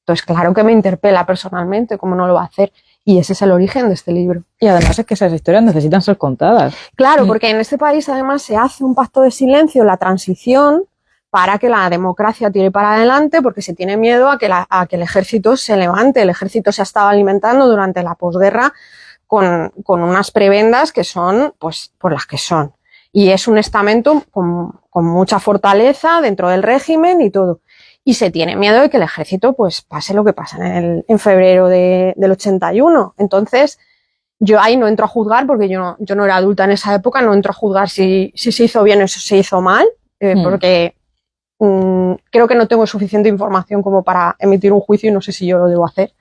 [SPEAKER 3] Entonces, claro que me interpela personalmente, ¿cómo no lo va a hacer? Y ese es el origen de este libro.
[SPEAKER 4] Y además es que esas historias necesitan ser contadas.
[SPEAKER 3] Claro, porque en este país además se hace un pacto de silencio en la transición para que la democracia tire para adelante, porque se tiene miedo a que el ejército se levante. El ejército se ha estado alimentando durante la posguerra con unas prebendas que son pues por las que son. Y es un estamento con mucha fortaleza dentro del régimen y todo. Y se tiene miedo de que el ejército pues pase lo que pasa en febrero del 81. Entonces, yo ahí no entro a juzgar, porque yo no era adulta en esa época, no entro a juzgar si se hizo bien o si se hizo mal, porque creo que no tengo suficiente información como para emitir un juicio y no sé si yo lo debo hacer.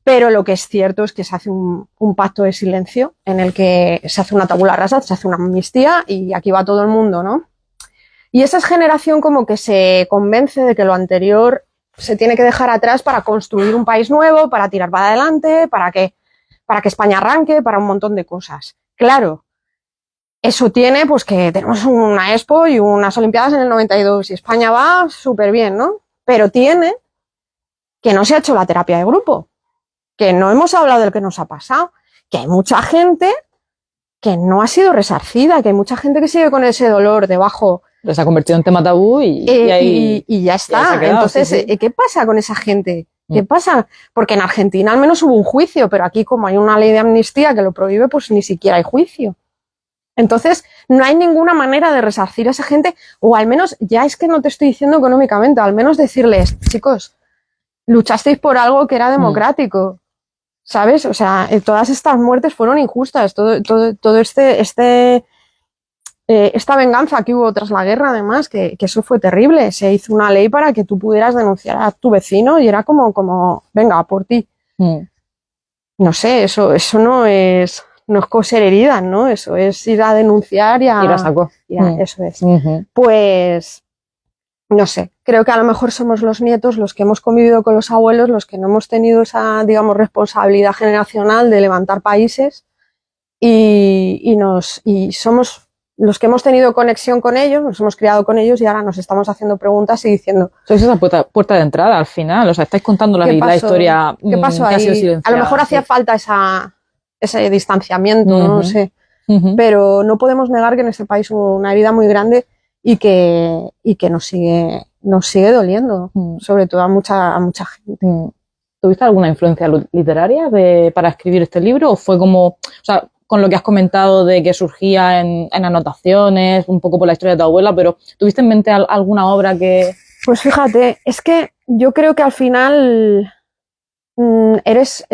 [SPEAKER 3] Pero lo que es cierto es que se hace un pacto de silencio en el que se hace una tabula rasa, se hace una amnistía y aquí va todo el mundo, ¿no? Y esa generación como que se convence de que lo anterior se tiene que dejar atrás para construir un país nuevo, para tirar para adelante, para que España arranque, para un montón de cosas. Claro, eso tiene pues que tenemos una Expo y unas Olimpiadas en el 92 y España va súper bien, ¿no? Pero tiene que no se ha hecho la terapia de grupo, que no hemos hablado del que nos ha pasado, que hay mucha gente que no ha sido resarcida, que hay mucha gente que sigue con ese dolor debajo.
[SPEAKER 4] Se ha convertido en tema tabú y
[SPEAKER 3] ya está.
[SPEAKER 4] Quedado,
[SPEAKER 3] entonces,
[SPEAKER 4] sí.
[SPEAKER 3] ¿Qué pasa con esa gente? ¿Qué pasa? Porque en Argentina al menos hubo un juicio, pero aquí como hay una ley de amnistía que lo prohíbe, pues ni siquiera hay juicio. Entonces, no hay ninguna manera de resarcir a esa gente, o al menos, ya es que no te estoy diciendo económicamente, al menos decirles, chicos, luchasteis por algo que era democrático, ¿sabes? O sea, todas estas muertes fueron injustas, todo esta venganza que hubo tras la guerra, además, que eso fue terrible. Se hizo una ley para que tú pudieras denunciar a tu vecino y era como venga, por ti. No sé, eso no es coser heridas, ¿no? Eso es ir a denunciar y
[SPEAKER 4] la sacó.
[SPEAKER 3] Eso es. Pues, no sé, creo que a lo mejor somos los nietos los que hemos convivido con los abuelos, los que no hemos tenido esa, digamos, responsabilidad generacional de levantar países y somos los que hemos tenido conexión con ellos, nos hemos criado con ellos y ahora nos estamos haciendo preguntas y diciendo...
[SPEAKER 4] Sois esa puerta de entrada al final, o sea, estáis contando la historia.
[SPEAKER 3] ¿Qué pasó ahí? A lo mejor hacía falta ese distanciamiento, no sé. Pero no podemos negar que en este país hubo una herida muy grande y que nos sigue doliendo, sobre todo a mucha gente.
[SPEAKER 4] ¿Tuviste alguna influencia literaria para escribir este libro o fue como... O sea, con lo que has comentado de que surgía en anotaciones, un poco por la historia de tu abuela, pero ¿tuviste en mente alguna obra que...?
[SPEAKER 3] Pues fíjate, es que yo creo que al final eres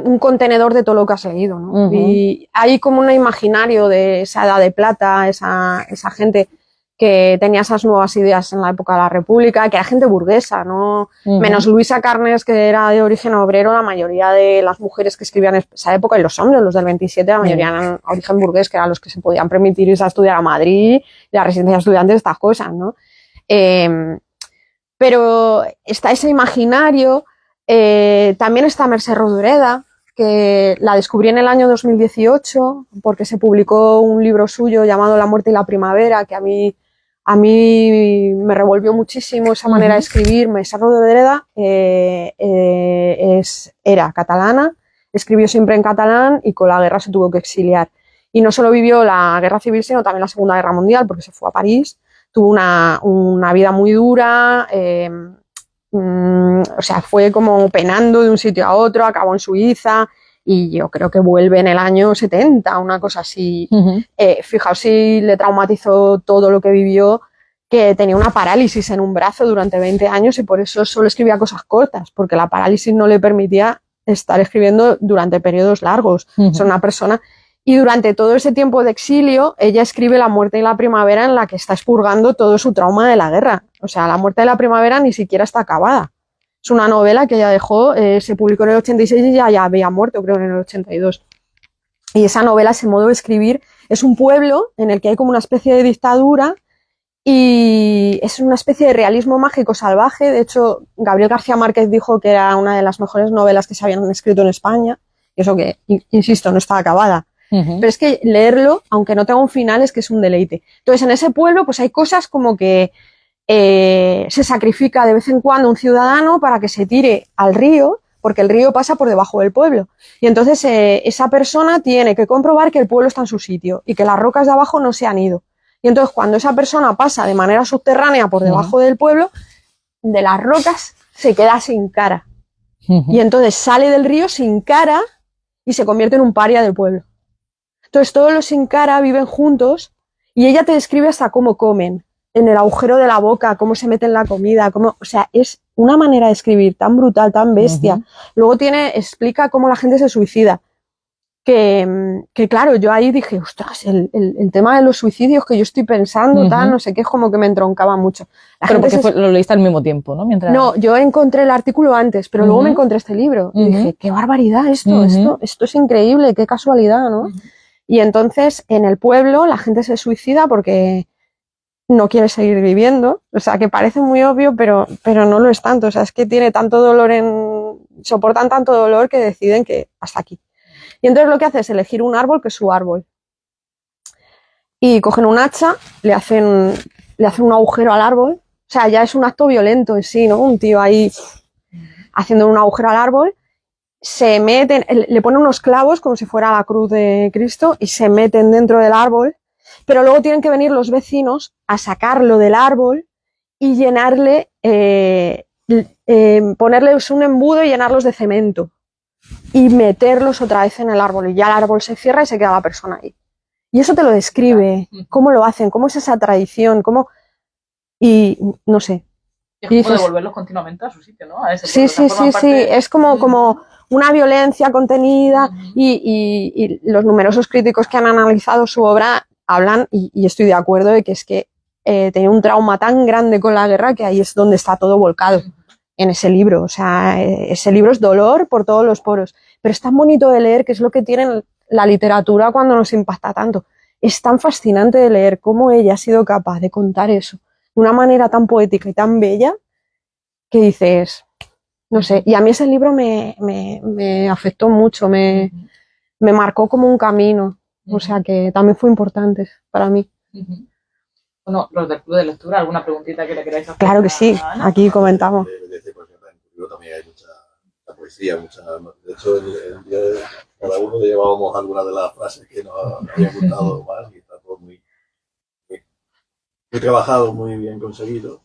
[SPEAKER 3] un contenedor de todo lo que has leído, ¿no? Y hay como un imaginario de esa edad de plata, esa gente que tenía esas nuevas ideas en la época de la República, que era gente burguesa, ¿no? Menos Luisa Carnes, que era de origen obrero, la mayoría de las mujeres que escribían en esa época, y los hombres, los del 27, la mayoría eran origen burgués, que eran los que se podían permitir irse a estudiar a Madrid, la residencia de estudiantes, estas cosas, ¿no? Pero está ese imaginario, también está Mercè Rodoreda, que la descubrí en el año 2018, porque se publicó un libro suyo llamado La muerte y la primavera, que a mí me revolvió muchísimo esa manera de escribir. Mercè Rodoreda era catalana, escribió siempre en catalán y con la guerra se tuvo que exiliar. Y no solo vivió la guerra civil, sino también la Segunda Guerra Mundial, porque se fue a París, tuvo una vida muy dura, o sea, fue como penando de un sitio a otro, acabó en Suiza y yo creo que vuelve en el año 70, una cosa así. Fijaos si le traumatizó todo lo que vivió, que tenía una parálisis en un brazo durante 20 años y por eso solo escribía cosas cortas, porque la parálisis no le permitía estar escribiendo durante periodos largos. Es una persona... Y durante todo ese tiempo de exilio, ella escribe La muerte y la primavera, en la que está expurgando todo su trauma de la guerra. O sea, La muerte y la primavera ni siquiera está acabada. Es una novela que ella dejó, se publicó en el 86 y ya había muerto, creo, en el 82. Y esa novela, ese modo de escribir, es un pueblo en el que hay como una especie de dictadura y es una especie de realismo mágico salvaje. De hecho, Gabriel García Márquez dijo que era una de las mejores novelas que se habían escrito en España. Y eso que, insisto, no está acabada. Pero es que leerlo, aunque no tenga un final, es que es un deleite. Entonces, en ese pueblo, pues hay cosas como que se sacrifica de vez en cuando un ciudadano para que se tire al río, porque el río pasa por debajo del pueblo. Y entonces esa persona tiene que comprobar que el pueblo está en su sitio y que las rocas de abajo no se han ido. Y entonces, cuando esa persona pasa de manera subterránea por debajo del pueblo, de las rocas se queda sin cara. Y entonces sale del río sin cara y se convierte en un paria del pueblo. Entonces todos los sin cara viven juntos y ella te describe hasta cómo comen, en el agujero de la boca, cómo se meten la comida, cómo, o sea, es una manera de escribir tan brutal, tan bestia. Luego explica cómo la gente se suicida. Que claro, yo ahí dije, ostras, el tema de los suicidios que yo estoy pensando, tal, no sé qué, es como que me entroncaba mucho.
[SPEAKER 4] Pero porque lo leíste al mismo tiempo, ¿no?
[SPEAKER 3] No, yo encontré el artículo antes, pero luego me encontré este libro. Y dije, qué barbaridad esto es increíble, qué casualidad, ¿no? Y entonces en el pueblo la gente se suicida porque no quiere seguir viviendo. O sea, que parece muy obvio, pero no lo es tanto. O sea, es que tiene tanto dolor soportan tanto dolor que deciden que hasta aquí. Y entonces lo que hace es elegir un árbol que es su árbol. Y cogen un hacha, le hacen un agujero al árbol. O sea, ya es un acto violento en sí, ¿no? Un tío ahí haciendo un agujero al árbol. Se meten, le ponen unos clavos como si fuera la cruz de Cristo y se meten dentro del árbol, pero luego tienen que venir los vecinos a sacarlo del árbol y llenarle, ponerles un embudo y llenarlos de cemento y meterlos otra vez en el árbol y ya el árbol se cierra y se queda la persona ahí. Y eso te lo describe, cómo lo hacen, cómo es esa tradición, y no sé.
[SPEAKER 4] Es como dices, devolverlos continuamente a su sitio, ¿no? A ese
[SPEAKER 3] sí, es como una violencia contenida y los numerosos críticos que han analizado su obra hablan, y estoy de acuerdo, de que es que tenía un trauma tan grande con la guerra que ahí es donde está todo volcado, en ese libro. O sea, ese libro es dolor por todos los poros, pero es tan bonito de leer, que es lo que tiene la literatura cuando nos impacta tanto. Es tan fascinante de leer cómo ella ha sido capaz de contar eso de una manera tan poética y tan bella que dices, no sé, y a mí ese libro me afectó mucho, me marcó como un camino, o sea que también fue importante para mí.
[SPEAKER 4] Bueno, los del club de lectura, ¿alguna preguntita que le queráis hacer?
[SPEAKER 3] Claro que sí, aquí comentamos.
[SPEAKER 1] Yo también hay mucha poesía, de hecho cada uno le llevábamos algunas de las frases que nos habían gustado más y está todo muy trabajado, muy bien conseguido,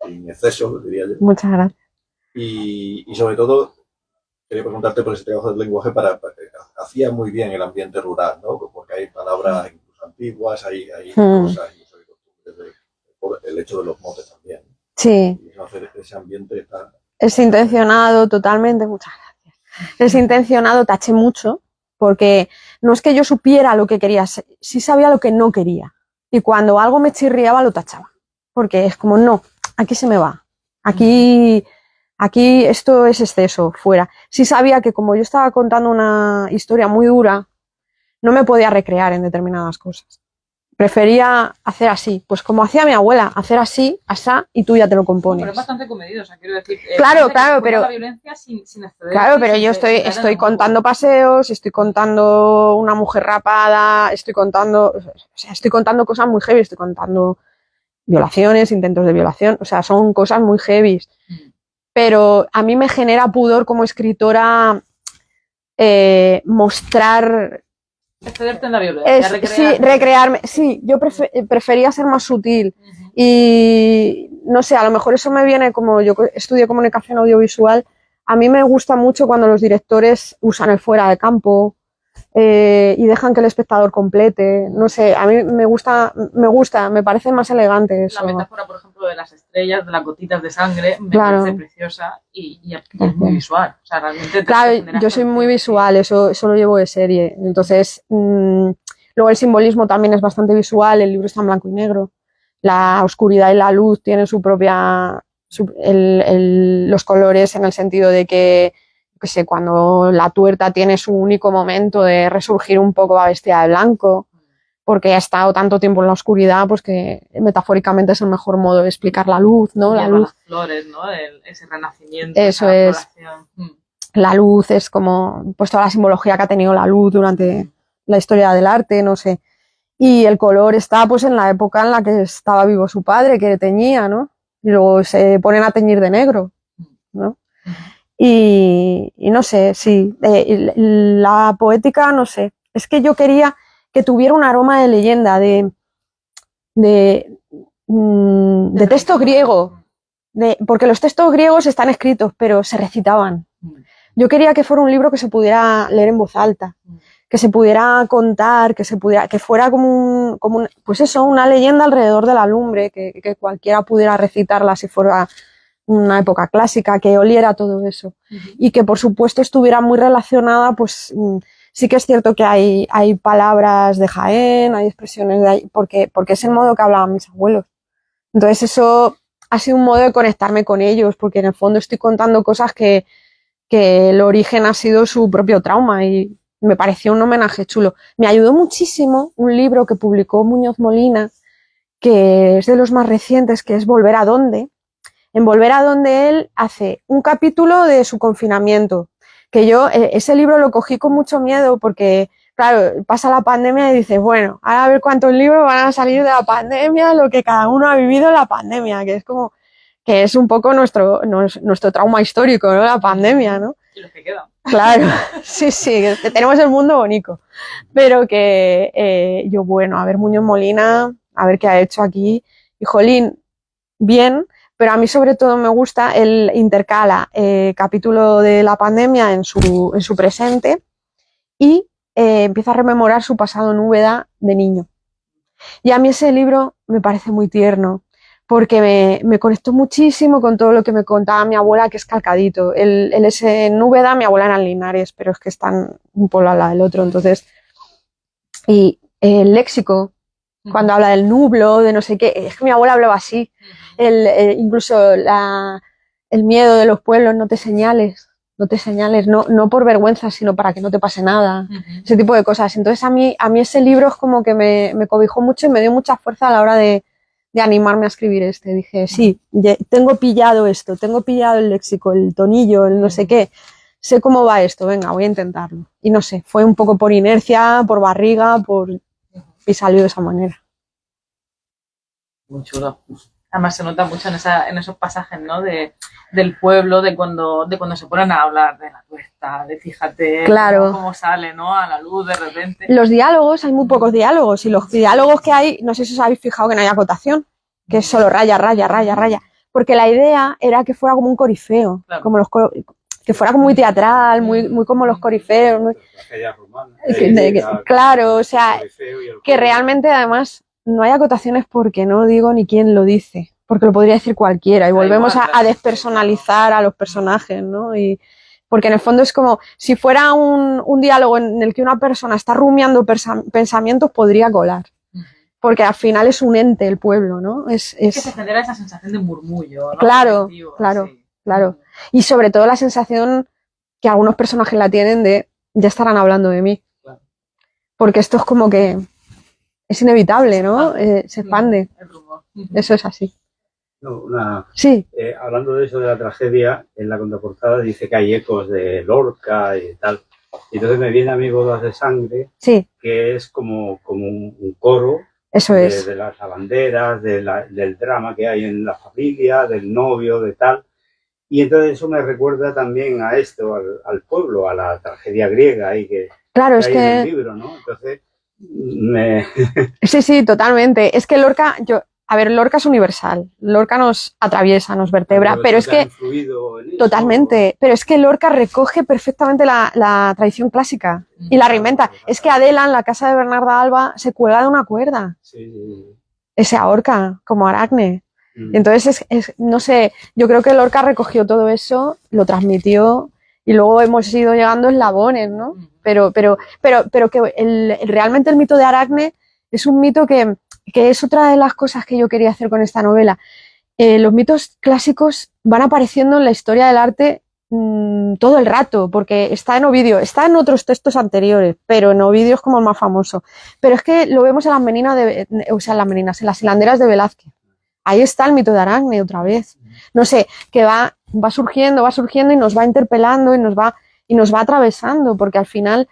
[SPEAKER 1] sin exceso, diría yo.
[SPEAKER 3] Muchas gracias.
[SPEAKER 1] Y sobre todo, quería preguntarte por ese trabajo del lenguaje para hacía muy bien el ambiente rural, ¿no? Porque hay palabras incluso antiguas, hay cosas, incluso hay costumbres, el hecho de los motes también.
[SPEAKER 3] Sí.
[SPEAKER 1] Y hacer ese ambiente está...
[SPEAKER 3] Es intencionado totalmente, muchas gracias. Es intencionado, taché mucho, porque no es que yo supiera lo que quería, sí sabía lo que no quería. Y cuando algo me chirriaba, lo tachaba. Porque es como, no, aquí se me va. Aquí esto es exceso, fuera. Sí sabía que como yo estaba contando una historia muy dura, no me podía recrear en determinadas cosas. Prefería hacer así, pues como hacía mi abuela, hacer así, asá, y tú ya te lo compones.
[SPEAKER 4] Pero es bastante comedido, o sea, quiero decir...
[SPEAKER 3] Claro, pero...
[SPEAKER 4] La violencia sin exceder,
[SPEAKER 3] claro, pero yo estoy contando paseos, estoy contando una mujer rapada, estoy contando cosas muy heavy, estoy contando violaciones, intentos de violación, o sea, son cosas muy heavy. Pero a mí me genera pudor como escritora mostrar...
[SPEAKER 4] Excederte en la violencia,
[SPEAKER 3] recrearme. Sí, yo prefería ser más sutil. Y no sé, a lo mejor eso me viene, como yo estudio comunicación audiovisual, a mí me gusta mucho cuando los directores usan el fuera de campo y dejan que el espectador complete. No sé, a mí me gusta, me parece más elegante eso.
[SPEAKER 4] La metáfora, por ejemplo, de las estrellas, de las gotitas de sangre, me parece preciosa y es muy visual. O sea, realmente
[SPEAKER 3] claro, yo soy muy visual, eso lo llevo de serie. Entonces, luego el simbolismo también es bastante visual, el libro está en blanco y negro. La oscuridad y la luz tienen su propia... los colores en el sentido de que, cuando la tuerta tiene su único momento de resurgir un poco va vestida de blanco, porque ha estado tanto tiempo en la oscuridad, pues que metafóricamente es el mejor modo de explicar la luz, ¿no? La luz.
[SPEAKER 4] Las flores, ¿no? Ese renacimiento.
[SPEAKER 3] Eso es. La luz es como, pues toda la simbología que ha tenido la luz durante la historia del arte, no sé. Y el color está pues en la época en la que estaba vivo su padre, que teñía, ¿no? Y luego se ponen a teñir de negro, ¿no? Y no sé, sí, la poética, no sé, es que yo quería que tuviera un aroma de leyenda, de texto griego, porque los textos griegos están escritos, pero se recitaban. Yo quería que fuera un libro que se pudiera leer en voz alta, que se pudiera contar, que fuera como pues eso, una leyenda alrededor de la lumbre, que cualquiera pudiera recitarla si fuera una época clásica, que oliera todo eso. Y que por supuesto estuviera muy relacionada, pues sí que es cierto que hay palabras de Jaén, hay expresiones de ahí, porque es el modo que hablaban mis abuelos. Entonces eso ha sido un modo de conectarme con ellos, porque en el fondo estoy contando cosas que el origen ha sido su propio trauma y me pareció un homenaje chulo. Me ayudó muchísimo un libro que publicó Muñoz Molina, que es de los más recientes, que es Volver a dónde. En Volver a dónde él hace un capítulo de su confinamiento, que yo ese libro lo cogí con mucho miedo porque, claro, pasa la pandemia y dices, bueno, ahora a ver cuántos libros van a salir de la pandemia, lo que cada uno ha vivido en la pandemia, que es como, que es un poco nuestro trauma histórico, ¿no? La pandemia, ¿no?
[SPEAKER 4] Y los que quedan.
[SPEAKER 3] Claro, sí, que tenemos el mundo bonito, pero que yo, bueno, a ver Muñoz Molina, a ver qué ha hecho aquí, y jolín, bien, pero a mí sobre todo me gusta, él intercala capítulo de la pandemia en su presente y empieza a rememorar su pasado en Úbeda de niño. Y a mí ese libro me parece muy tierno, porque me conectó muchísimo con todo lo que me contaba mi abuela, que es Calcadito. Él es en Úbeda, mi abuela era en Linares, pero es que están un pueblo al lado del otro, entonces... Y el léxico, cuando habla del nublo, de no sé qué, es que mi abuela hablaba así. Incluso el miedo de los pueblos, no te señales, no por vergüenza, sino para que no te pase nada, ese tipo de cosas. Entonces a mí ese libro es como que me cobijó mucho y me dio mucha fuerza a la hora de animarme a escribir este. Dije, sí, tengo pillado esto, tengo pillado el léxico, el tonillo, el no sé qué, sé cómo va esto, venga, voy a intentarlo. Y no sé, fue un poco por inercia, por barriga, y salió de esa manera.
[SPEAKER 4] Muy chulo. Además se nota mucho en esos pasajes, ¿no? Del pueblo, de cuando se ponen a hablar de la tuerta, de fíjate
[SPEAKER 3] claro.
[SPEAKER 4] cómo sale, ¿no? A la luz de repente.
[SPEAKER 3] Los diálogos, hay muy pocos diálogos, y los diálogos que hay, no sé si os habéis fijado que no hay acotación, que es solo raya, raya, raya, raya, porque la idea era que fuera como un corifeo, claro. Como que fuera como muy teatral, muy como los corifeos. Muy... Claro, o sea, que realmente además no hay acotaciones porque no digo ni quién lo dice, porque lo podría decir cualquiera, y volvemos a despersonalizar a los personajes, ¿no? Y porque en el fondo es como, si fuera un diálogo en el que una persona está rumiando pensamientos, podría colar. Porque al final es un ente el pueblo, ¿no? Es
[SPEAKER 4] que se genera esa sensación de murmullo, ¿no?
[SPEAKER 3] Claro, claro. Y sobre todo la sensación que algunos personajes la tienen de ya estarán hablando de mí. Claro. Porque esto es como que es inevitable, ¿no? Se expande.
[SPEAKER 4] El rumor.
[SPEAKER 3] Eso es así.
[SPEAKER 6] No,
[SPEAKER 3] sí.
[SPEAKER 6] Hablando de eso de la tragedia, en la contraportada dice que hay ecos de Lorca y tal. Y entonces me viene a mí Bodas de Sangre,
[SPEAKER 3] sí.
[SPEAKER 6] Que es como un coro.
[SPEAKER 3] Eso es.
[SPEAKER 6] De las lavanderas, del drama que hay en la familia, del novio, de tal. Y entonces eso me recuerda también a esto, al pueblo, a la tragedia griega ahí que
[SPEAKER 3] claro, es
[SPEAKER 6] hay
[SPEAKER 3] que...
[SPEAKER 6] en el libro, ¿no? Entonces,
[SPEAKER 3] Sí, totalmente. Es que Lorca, a ver, Lorca es universal, Lorca nos atraviesa, nos vertebra, pero es que totalmente, pero es que Lorca recoge perfectamente la tradición clásica y la reinventa. Es que Adela, en la casa de Bernarda Alba, se cuelga de una cuerda, se ahorca como Aracne. Entonces, no sé, yo creo que Lorca recogió todo eso, lo transmitió y luego hemos ido llegando eslabones, ¿no? Pero que realmente el mito de Aracne es un mito que es otra de las cosas que yo quería hacer con esta novela. Los mitos clásicos van apareciendo en la historia del arte todo el rato, porque está en Ovidio, está en otros textos anteriores, pero en Ovidio es como el más famoso. Pero es que lo vemos en las meninas en las hilanderas de Velázquez. Ahí está el mito de Aracne otra vez. No sé, que va surgiendo y nos va interpelando y nos va atravesando, porque al final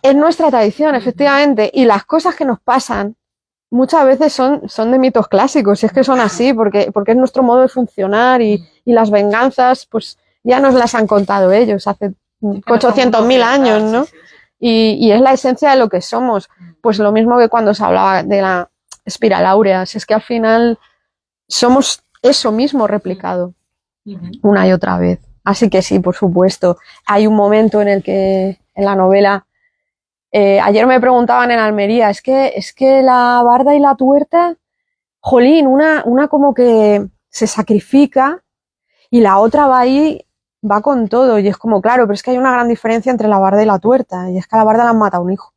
[SPEAKER 3] es nuestra tradición, efectivamente, y las cosas que nos pasan muchas veces son de mitos clásicos, y es que son así, porque es nuestro modo de funcionar y las venganzas, pues ya nos las han contado ellos hace 800.000 años, ¿no? Y es la esencia de lo que somos. Pues lo mismo que cuando se hablaba de la espiral áurea, si es que al final somos eso mismo replicado una y otra vez. Así que sí, por supuesto. Hay un momento en el que en la novela, ayer me preguntaban en Almería, es que la barda y la tuerta, jolín, una como que se sacrifica y la otra va ahí, va con todo, y es como, claro, pero es que hay una gran diferencia entre la barda y la tuerta, y es que a la barda le han matado un hijo.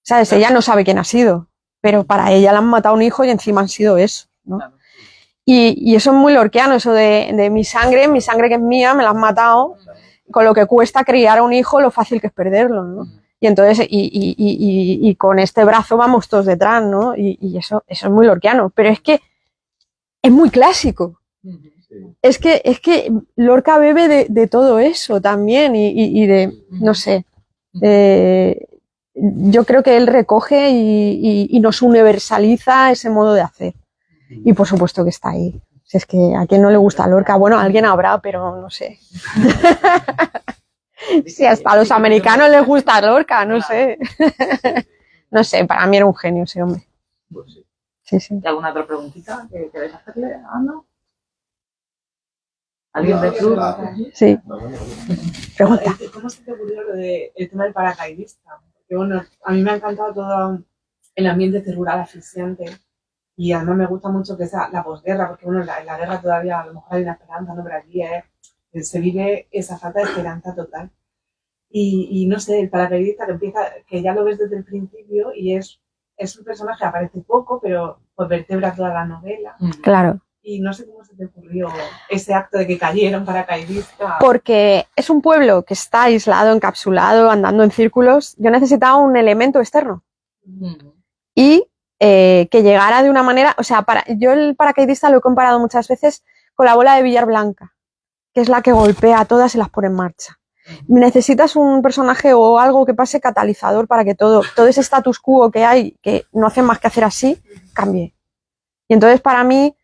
[SPEAKER 3] ¿Sabes? Ella no sabe quién ha sido, pero para ella le han matado un hijo y encima han sido eso, ¿no? Claro. Y eso es muy lorquiano, eso de mi sangre que es mía, me la han matado, con lo que cuesta criar a un hijo, lo fácil que es perderlo, ¿no? Y entonces, y con este brazo vamos todos detrás, ¿no? Y eso es muy lorquiano, pero es que es muy clásico. Es que Lorca bebe de todo eso también y de, no sé, yo creo que él recoge y nos universaliza ese modo de hacer. Y por supuesto que está ahí. Si es que a quien no le gusta Lorca, bueno, alguien habrá, pero no sé. Si hasta a los americanos les gusta Lorca, no sé. No sé, para mí era un genio ese hombre. Sí.
[SPEAKER 4] ¿Y alguna otra preguntita que queréis hacerle a Ana? ¿Alguien de club?
[SPEAKER 3] Sí. Pregunta.
[SPEAKER 7] ¿Cómo se te ocurrió lo del tema del paracaidista? Porque bueno, a mí me ha encantado todo el ambiente rural asfixiante y además me gusta mucho que sea la posguerra, porque bueno, en la guerra todavía a lo mejor hay una esperanza, ¿no? Pero aquí se vive esa falta de esperanza total. Y no sé, el paracaidista que ya lo ves desde el principio y es un personaje que aparece poco, pero pues vertebra toda la novela.
[SPEAKER 3] Claro.
[SPEAKER 7] Y no sé cómo se te ocurrió ese acto de que cayera un paracaidista.
[SPEAKER 3] Porque es un pueblo que está aislado, encapsulado, andando en círculos. Yo necesitaba un elemento externo. Y que llegara de una manera... O sea, yo el paracaidista lo he comparado muchas veces con la bola de billar blanca, que es la que golpea a todas y las pone en marcha. Necesitas un personaje o algo que pase catalizador para que todo ese status quo que hay, que no hacen más que hacer así, cambie. Y entonces para mí...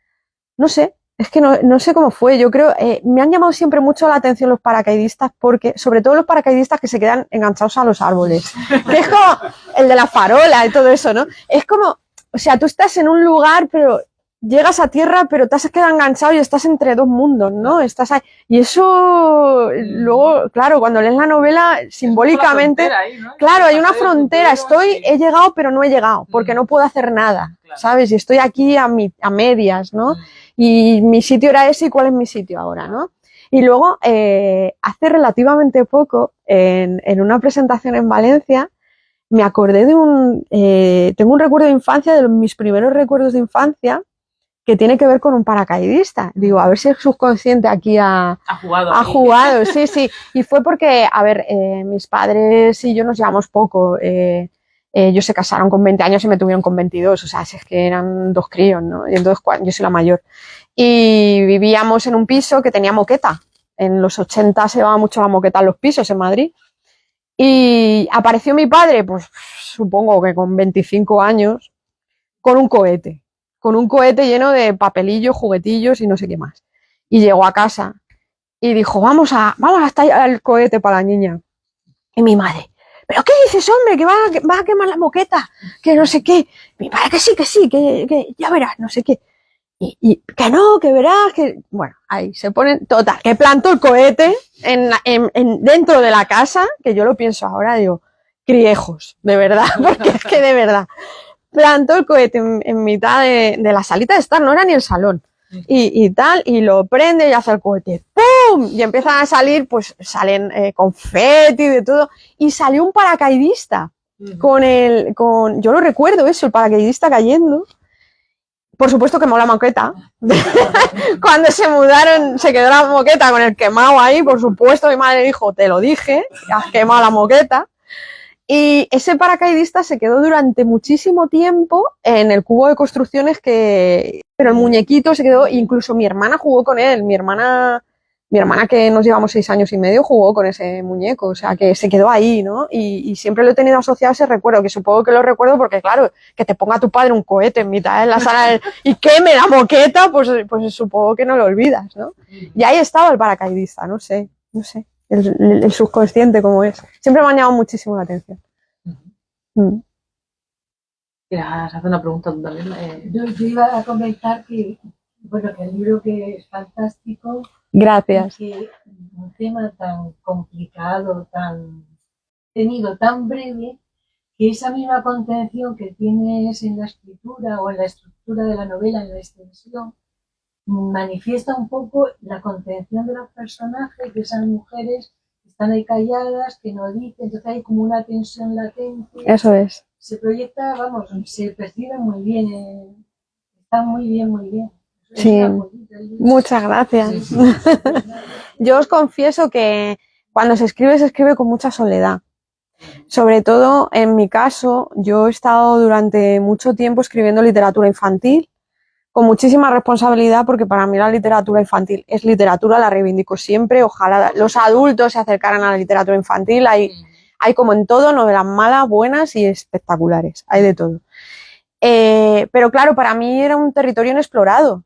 [SPEAKER 3] No sé, es que no sé cómo fue. Yo creo, me han llamado siempre mucho la atención los paracaidistas, porque, sobre todo los paracaidistas que se quedan enganchados a los árboles. Que es como el de la farola y todo eso, ¿no? Es como, o sea, tú estás en un lugar, pero llegas a tierra, pero te has quedado enganchado y estás entre dos mundos, ¿no? Estás ahí. Y eso, luego, claro, cuando lees la novela, simbólicamente, ahí, ¿no? Claro, hay una frontera. He llegado, pero no he llegado, porque no puedo hacer nada, ¿sabes? Y estoy aquí a medias, ¿no? Y mi sitio era ese, y cuál es mi sitio ahora, ¿no? Y luego, hace relativamente poco, en una presentación en Valencia, me acordé de tengo un recuerdo de infancia, de mis primeros recuerdos de infancia, que tiene que ver con un paracaidista. Digo, a ver si el subconsciente aquí ha jugado, sí. Y fue porque, a ver, mis padres y yo nos llevamos poco. Ellos se casaron con 20 años y me tuvieron con 22, o sea, es que eran dos críos, ¿no? Y entonces yo soy la mayor. Y vivíamos en un piso que tenía moqueta. En los 80 se llevaba mucho la moqueta en los pisos en Madrid. Y apareció mi padre, pues supongo que con 25 años, con un cohete lleno de papelillos, juguetillos y no sé qué más. Y llegó a casa y dijo, vamos a estallar el cohete para la niña. Y mi madre, ¿pero qué dices, hombre? Que va a quemar la moqueta, que no sé qué. Mi padre, que sí, que ya verás, no sé qué. Y que no, que verás, que... Bueno, ahí se ponen... Total, que planto el cohete dentro de la casa, que yo lo pienso ahora, digo, criejos, de verdad, porque es que de verdad. Plantó el cohete en mitad de la salita de estar, no era ni el salón. Y tal, y lo prende y hace el cohete. ¡Pum! Y empiezan a salir, pues salen confeti de todo. Y salió un paracaidista yo lo recuerdo eso, el paracaidista cayendo. Por supuesto quemó la moqueta. Cuando se mudaron, se quedó la moqueta con el quemado ahí, por supuesto. Mi madre dijo, te lo dije, has quemado la moqueta. Y ese paracaidista se quedó durante muchísimo tiempo en el cubo de construcciones pero el muñequito se quedó, incluso mi hermana jugó con él. Mi hermana que nos llevamos 6 años y medio jugó con ese muñeco, o sea que se quedó ahí, ¿no? Y siempre lo he tenido asociado a ese recuerdo, que supongo que lo recuerdo porque, claro, que te ponga tu padre un cohete en mitad de la sala y queme la moqueta, pues supongo que no lo olvidas, ¿no? Y ahí estaba el paracaidista, no sé. El subconsciente como es. Siempre me ha llamado muchísimo la atención.
[SPEAKER 2] ¿Quieres hacer una pregunta tú también?
[SPEAKER 8] Yo iba a comentar que el libro que es fantástico.
[SPEAKER 3] Gracias.
[SPEAKER 8] Que un tema tan complicado, tan tenido, tan breve, que esa misma contención que tienes en la escritura o en la estructura de la novela, en la extensión, manifiesta un poco la contención de los personajes, de esas mujeres que están ahí calladas, que no dicen, entonces hay como una tensión latente.
[SPEAKER 3] Eso es.
[SPEAKER 8] Se proyecta, se percibe muy bien, está muy bien.
[SPEAKER 3] Sí, muchas gracias. Sí. Yo os confieso que cuando se escribe con mucha soledad. Sobre todo, en mi caso, yo he estado durante mucho tiempo escribiendo literatura infantil, con muchísima responsabilidad, porque para mí la literatura infantil es literatura, la reivindico siempre. Ojalá los adultos se acercaran a la literatura infantil. Hay como en todo, novelas malas, buenas y espectaculares. Hay de todo. Pero claro, para mí era un territorio inexplorado.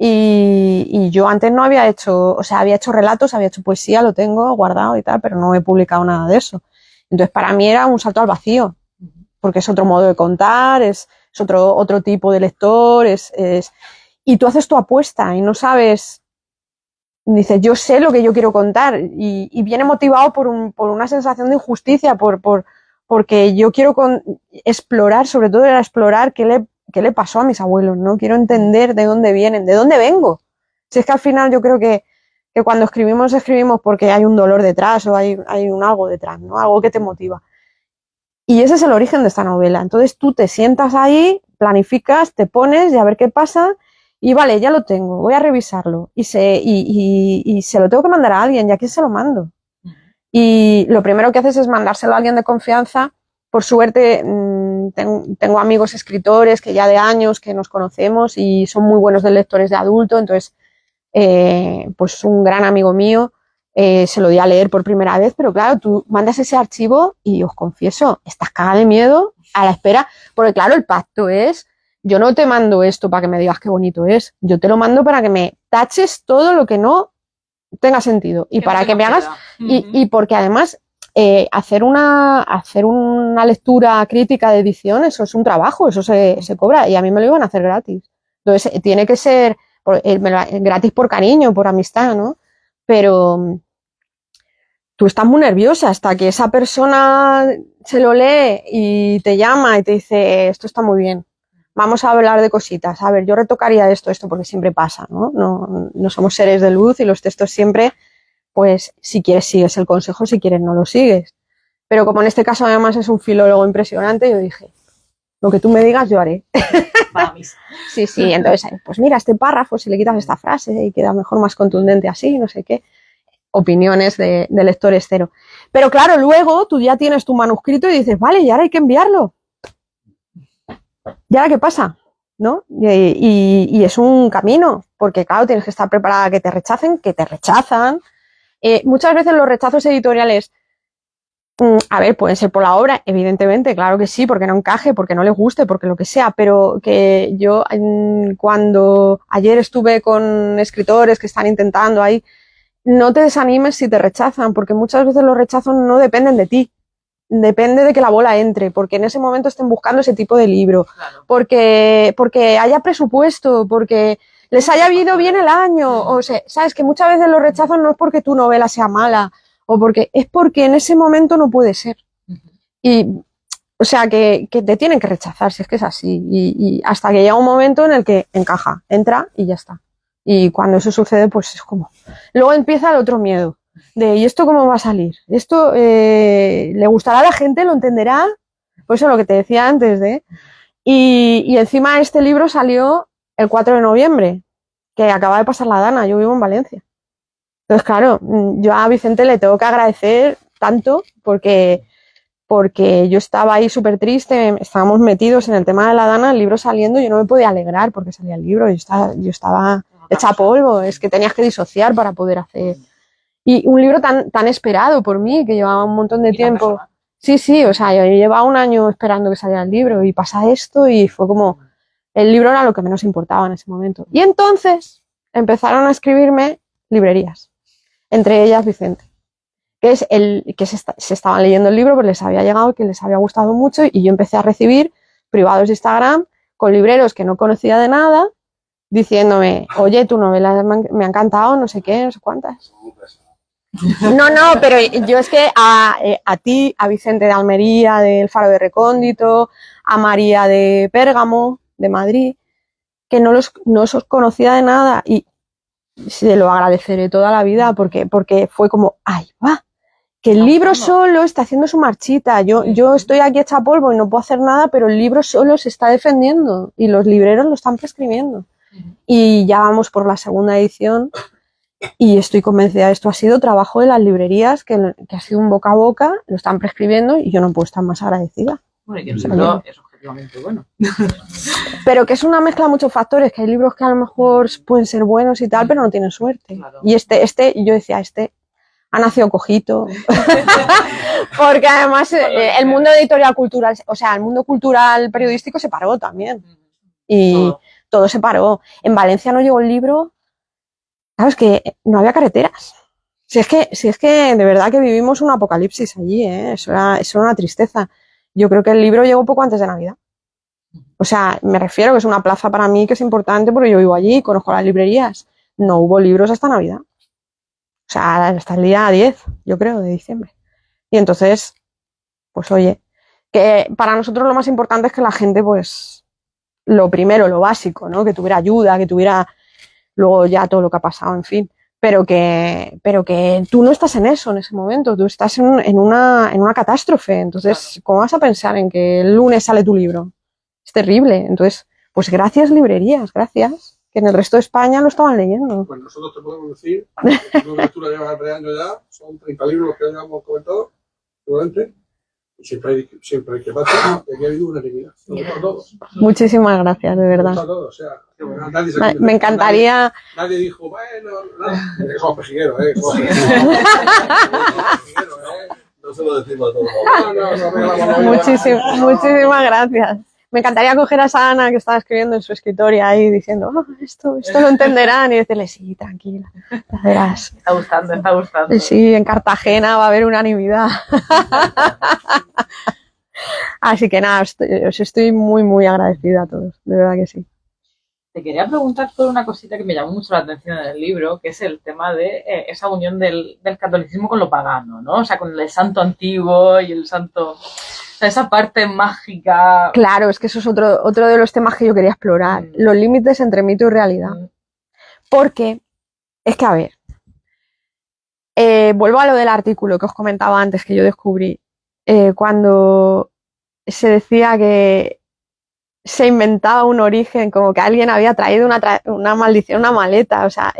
[SPEAKER 3] Y yo antes no había hecho, había hecho relatos, había hecho poesía, lo tengo guardado y tal, pero no he publicado nada de eso. Entonces para mí era un salto al vacío, porque es otro modo de contar, es otro tipo de lector, y tú haces tu apuesta y no sabes, dices, yo sé lo que yo quiero contar, y viene motivado por una sensación de injusticia, porque yo quiero explorar, sobre todo era explorar qué le pasó a mis abuelos, ¿no? Quiero entender de dónde vienen, de dónde vengo. Si es que al final yo creo que cuando escribimos porque hay un dolor detrás o hay un algo detrás, ¿no? Algo que te motiva. Y ese es el origen de esta novela. Entonces tú te sientas ahí, planificas, te pones y a ver qué pasa y vale, ya lo tengo, voy a revisarlo y se lo tengo que mandar a alguien. ¿Y a quién se lo mando? Y lo primero que haces es mandárselo a alguien de confianza. Por suerte tengo amigos escritores que ya de años que nos conocemos y son muy buenos de lectores de adulto, entonces pues un gran amigo mío se lo di a leer por primera vez, pero claro, tú mandas ese archivo y os confieso, estás cagada de miedo a la espera, porque claro, el pacto es, yo no te mando esto para que me digas qué bonito es, yo te lo mando para que me taches todo lo que no tenga sentido y para que me hagas, y porque además hacer una lectura crítica de edición, eso es un trabajo, eso se cobra y a mí me lo iban a hacer gratis, entonces tiene que ser gratis por cariño, por amistad, ¿no? Pero tú estás muy nerviosa hasta que esa persona se lo lee y te llama y te dice, esto está muy bien, vamos a hablar de cositas, a ver, yo retocaría esto, porque siempre pasa, ¿no? No somos seres de luz y los textos siempre, pues si quieres sigues el consejo, si quieres no lo sigues. Pero como en este caso además es un filólogo impresionante, yo dije, lo que tú me digas yo haré. Sí, entonces, pues mira, este párrafo, si le quitas esta frase y queda mejor, más contundente así, no sé qué. Opiniones de lectores cero. Pero claro, luego tú ya tienes tu manuscrito y dices, vale, y ahora hay que enviarlo. ¿Y ahora qué pasa? ¿No? Y es un camino, porque claro, tienes que estar preparada a que te rechacen, que te rechazan. Muchas veces los rechazos editoriales, a ver, pueden ser por la obra, evidentemente, claro que sí, porque no encaje, porque no les guste, porque lo que sea, pero que yo cuando ayer estuve con escritores que están intentando ahí, no te desanimes si te rechazan, porque muchas veces los rechazos no dependen de ti, depende de que la bola entre, porque en ese momento estén buscando ese tipo de libro,
[SPEAKER 2] Claro.
[SPEAKER 3] porque haya presupuesto, porque les haya ido bien el año, o sea, sabes que muchas veces los rechazos no es porque tu novela sea mala, es porque en ese momento no puede ser. Y, o sea, que te tienen que rechazar, si es que es así, y hasta que llega un momento en el que encaja, entra y ya está. Y cuando eso sucede, pues es como... Luego empieza el otro miedo. ¿Y esto cómo va a salir? ¿Esto le gustará a la gente? ¿Lo entenderá? Pues eso es lo que te decía antes, y encima este libro salió el 4 de noviembre, que acaba de pasar la Dana, yo vivo en Valencia. Entonces, claro, yo a Vicente le tengo que agradecer tanto porque yo estaba ahí súper triste, estábamos metidos en el tema de la Dana, el libro saliendo, yo no me podía alegrar porque salía el libro, yo estaba hecha polvo, es que tenías que disociar para poder hacer... Y un libro tan esperado por mí, que llevaba un montón de tiempo. Sí, o sea, yo llevaba un año esperando que saliera el libro y pasa esto y fue como... El libro era lo que menos importaba en ese momento. Y entonces empezaron a escribirme librerías, entre ellas Vicente, que es que se estaban leyendo el libro, pues les había llegado, que les había gustado mucho, y yo empecé a recibir privados de Instagram con libreros que no conocía de nada, diciéndome, oye, tu novela me ha encantado, no sé qué, no sé cuántas. No, pero yo es que a ti, a Vicente de Almería, del Faro de Recóndito, a María de Pérgamo, de Madrid, que no os conocía de nada, y se lo agradeceré toda la vida porque fue como, ¡ay, va! Que el libro solo está haciendo su marchita. Yo estoy aquí hecha polvo y no puedo hacer nada, pero el libro solo se está defendiendo y los libreros lo están prescribiendo. Y ya vamos por la segunda edición y estoy convencida, esto ha sido trabajo de las librerías, que ha sido un boca a boca, lo están prescribiendo y yo no puedo estar más agradecida.
[SPEAKER 2] Bueno, y el libro es objetivamente bueno.
[SPEAKER 3] Pero que es una mezcla de muchos factores, que hay libros que a lo mejor pueden ser buenos y tal, pero no tienen suerte. Claro. Y yo decía, ha nacido cojito. Porque además el mundo editorial cultural, o sea, el mundo cultural periodístico se paró también. Y todo se paró. En Valencia no llegó el libro. Claro, es que no había carreteras. Si es que de verdad que vivimos un apocalipsis allí, eso era una tristeza. Yo creo que el libro llegó poco antes de Navidad. O sea, me refiero que es una plaza para mí que es importante porque yo vivo allí, conozco las librerías. No hubo libros hasta Navidad. O sea, hasta el día 10, yo creo, de diciembre. Y entonces, pues oye, que para nosotros lo más importante es que la gente, pues, lo primero, lo básico, ¿no? Que tuviera ayuda, que tuviera luego ya todo lo que ha pasado, en fin. Pero que tú no estás en eso en ese momento, tú estás en una catástrofe. Entonces, ¿cómo vas a pensar en que el lunes sale tu libro? Es terrible. Entonces, pues gracias librerías, gracias, que en el resto de España lo estaban leyendo.
[SPEAKER 5] Pues nosotros te podemos decir, que tú la llevas 3 años ya, son 30 libros los que ya hemos comentado, seguramente, y siempre hay que pasar, y aquí ha habido una unanimidad. Todos.
[SPEAKER 3] Muchísimas gracias, de verdad.
[SPEAKER 5] Todos, o sea, nadie
[SPEAKER 3] me encantaría.
[SPEAKER 5] Nadie dijo, bueno, nada, somos pejigueros,
[SPEAKER 1] No se lo decimos a todos.
[SPEAKER 3] Muchísimas gracias. Me encantaría coger a esa Ana que estaba escribiendo en su escritorio ahí diciendo, esto lo entenderán, y decirle, sí, tranquila, ya verás.
[SPEAKER 2] Está gustando.
[SPEAKER 3] Sí, en Cartagena va a haber unanimidad. Así que nada, os estoy muy, muy agradecida a todos, de verdad que sí.
[SPEAKER 2] Te quería preguntar por una cosita que me llamó mucho la atención en el libro, que es el tema de esa unión del catolicismo con lo pagano, ¿no? O sea, con el santo antiguo y el santo... Esa parte mágica.
[SPEAKER 3] Claro, es que eso es otro de los temas que yo quería explorar. Los límites entre mito y realidad. Porque, es que a ver, vuelvo a lo del artículo que os comentaba antes, que yo descubrí. Cuando se decía que se inventaba un origen, como que alguien había traído una maldición, una maleta. O sea,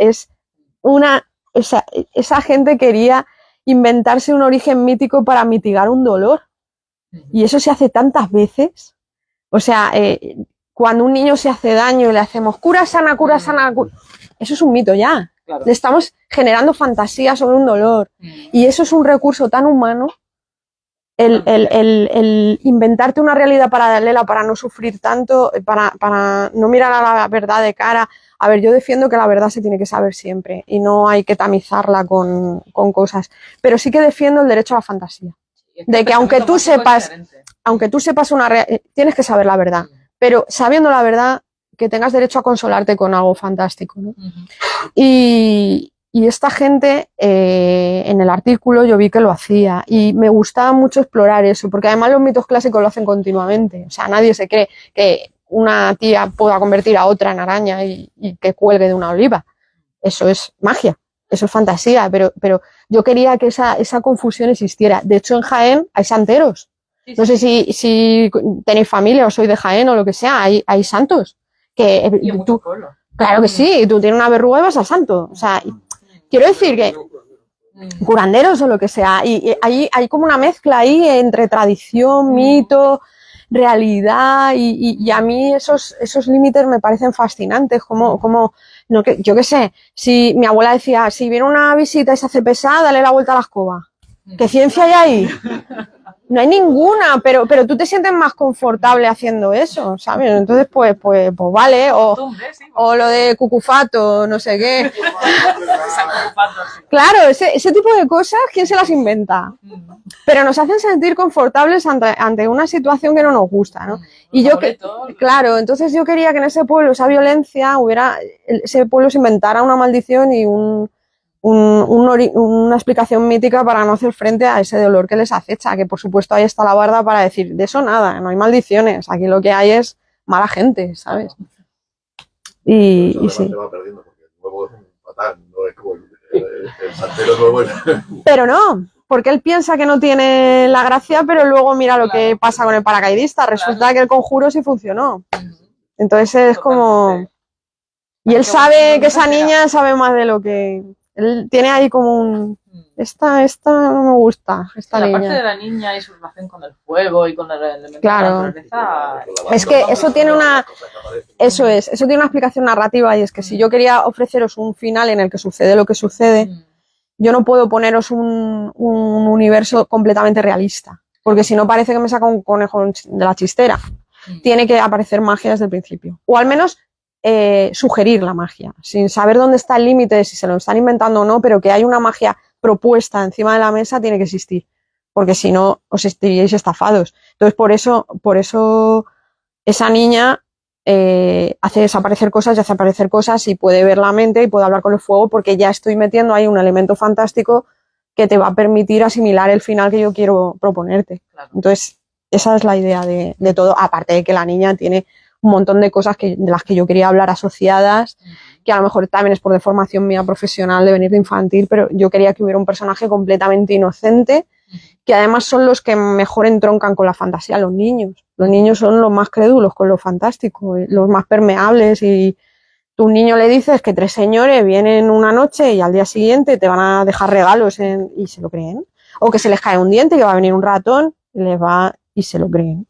[SPEAKER 3] esa gente quería inventarse un origen mítico para mitigar un dolor. Y eso se hace tantas veces. O sea, cuando un niño se hace daño y le hacemos cura sana, eso es un mito ya. Claro. Le estamos generando fantasía sobre un dolor. Y eso es un recurso tan humano, el inventarte una realidad paralela para no sufrir tanto, para no mirar a la verdad de cara. A ver, yo defiendo que la verdad se tiene que saber siempre y no hay que tamizarla con cosas. Pero sí que defiendo el derecho a la fantasía. de que aunque tú sepas tienes que saber la verdad, pero sabiendo la verdad, que tengas derecho a consolarte con algo fantástico, ¿no? Y esta gente, en el artículo yo vi que lo hacía y me gustaba mucho explorar eso, porque además los mitos clásicos lo hacen continuamente. O sea, nadie se cree que una tía pueda convertir a otra en araña y que cuelgue de una oliva. Eso es magia, eso es fantasía, pero yo quería que esa confusión existiera. De hecho, en Jaén hay santeros. No sé si tenéis familia o sois de Jaén o lo que sea, hay santos.
[SPEAKER 2] Y tú,
[SPEAKER 3] claro que sí, tú tienes una verruga y vas al santo. O sea, quiero decir que curanderos o lo que sea, y hay como una mezcla ahí entre tradición, mito, realidad, y a mí esos límites me parecen fascinantes, como no, yo qué sé, si mi abuela decía, si viene una visita y se hace pesada, dale la vuelta a la escoba. ¿Qué ciencia hay ahí? No hay ninguna, pero tú te sientes más confortable haciendo eso, ¿sabes? Entonces, pues vale, o lo de cucufato, no sé qué. Claro, ese tipo de cosas, ¿quién se las inventa? Pero nos hacen sentir confortables ante una situación que no nos gusta, ¿no? Y claro, entonces yo quería que en ese pueblo, esa violencia, ese pueblo se inventara una maldición y una explicación mítica para no hacer frente a ese dolor que les acecha, que por supuesto ahí está la barda para decir, de eso nada, no hay maldiciones, aquí lo que hay es mala gente, ¿sabes? Y sí.
[SPEAKER 1] Se va perdiendo porque el nuevo es fatal, no es como el santero nuevo.
[SPEAKER 3] Pero no, porque él piensa que no tiene la gracia, pero luego mira lo que pasa con el paracaidista, resulta que el conjuro sí funcionó. Entonces es como... Y él sabe que esa niña sabe más de lo que... Él tiene ahí como esta no me gusta, esta niña.
[SPEAKER 2] La parte de la niña y su relación con el fuego y con el elemento de la naturaleza...
[SPEAKER 3] Es que eso tiene eso tiene una explicación narrativa, y es que si yo quería ofreceros un final en el que sucede lo que sucede, yo no puedo poneros un universo completamente realista, porque si no parece que me saca un conejo de la chistera. Tiene que aparecer magia desde el principio, o al menos sugerir la magia, sin saber dónde está el límite, si se lo están inventando o no, pero que hay una magia propuesta encima de la mesa tiene que existir, porque si no os estaríais estafados. Entonces por eso esa niña hace desaparecer cosas y hace aparecer cosas y puede ver la mente y puede hablar con el fuego, porque ya estoy metiendo ahí un elemento fantástico que te va a permitir asimilar el final que yo quiero proponerte. Entonces esa es la idea de todo, aparte de que la niña tiene un montón de cosas de las que yo quería hablar asociadas, que a lo mejor también es por deformación mía profesional de venir de infantil, pero yo quería que hubiera un personaje completamente inocente, que además son los que mejor entroncan con la fantasía, los niños. Los niños son los más crédulos con lo fantástico, los más permeables, y tú a un niño le dices que 3 señores vienen una noche y al día siguiente te van a dejar regalos y se lo creen. O que se les cae un diente, que va a venir un ratón y se lo creen.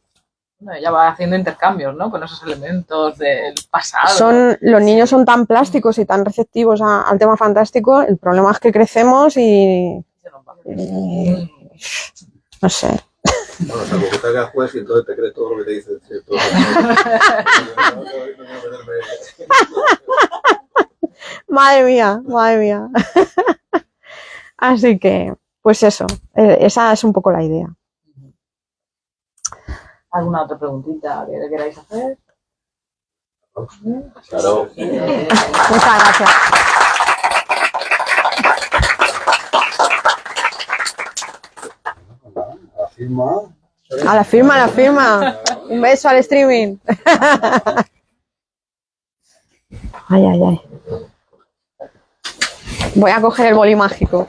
[SPEAKER 2] Bueno, ella va haciendo intercambios, ¿no? Con esos elementos del pasado.
[SPEAKER 3] Los niños son tan plásticos y tan receptivos al tema fantástico. El problema es que crecemos y no sé.
[SPEAKER 1] Bueno, salvo que te hagas juez y entonces te crees todo lo que te dice.
[SPEAKER 3] Madre mía. Así que, pues eso, esa es un poco la idea.
[SPEAKER 2] ¿Alguna otra preguntita que le queráis hacer?
[SPEAKER 1] Claro.
[SPEAKER 3] Muchas gracias. A la firma. Un beso al streaming. Ay. Voy a coger el boli mágico.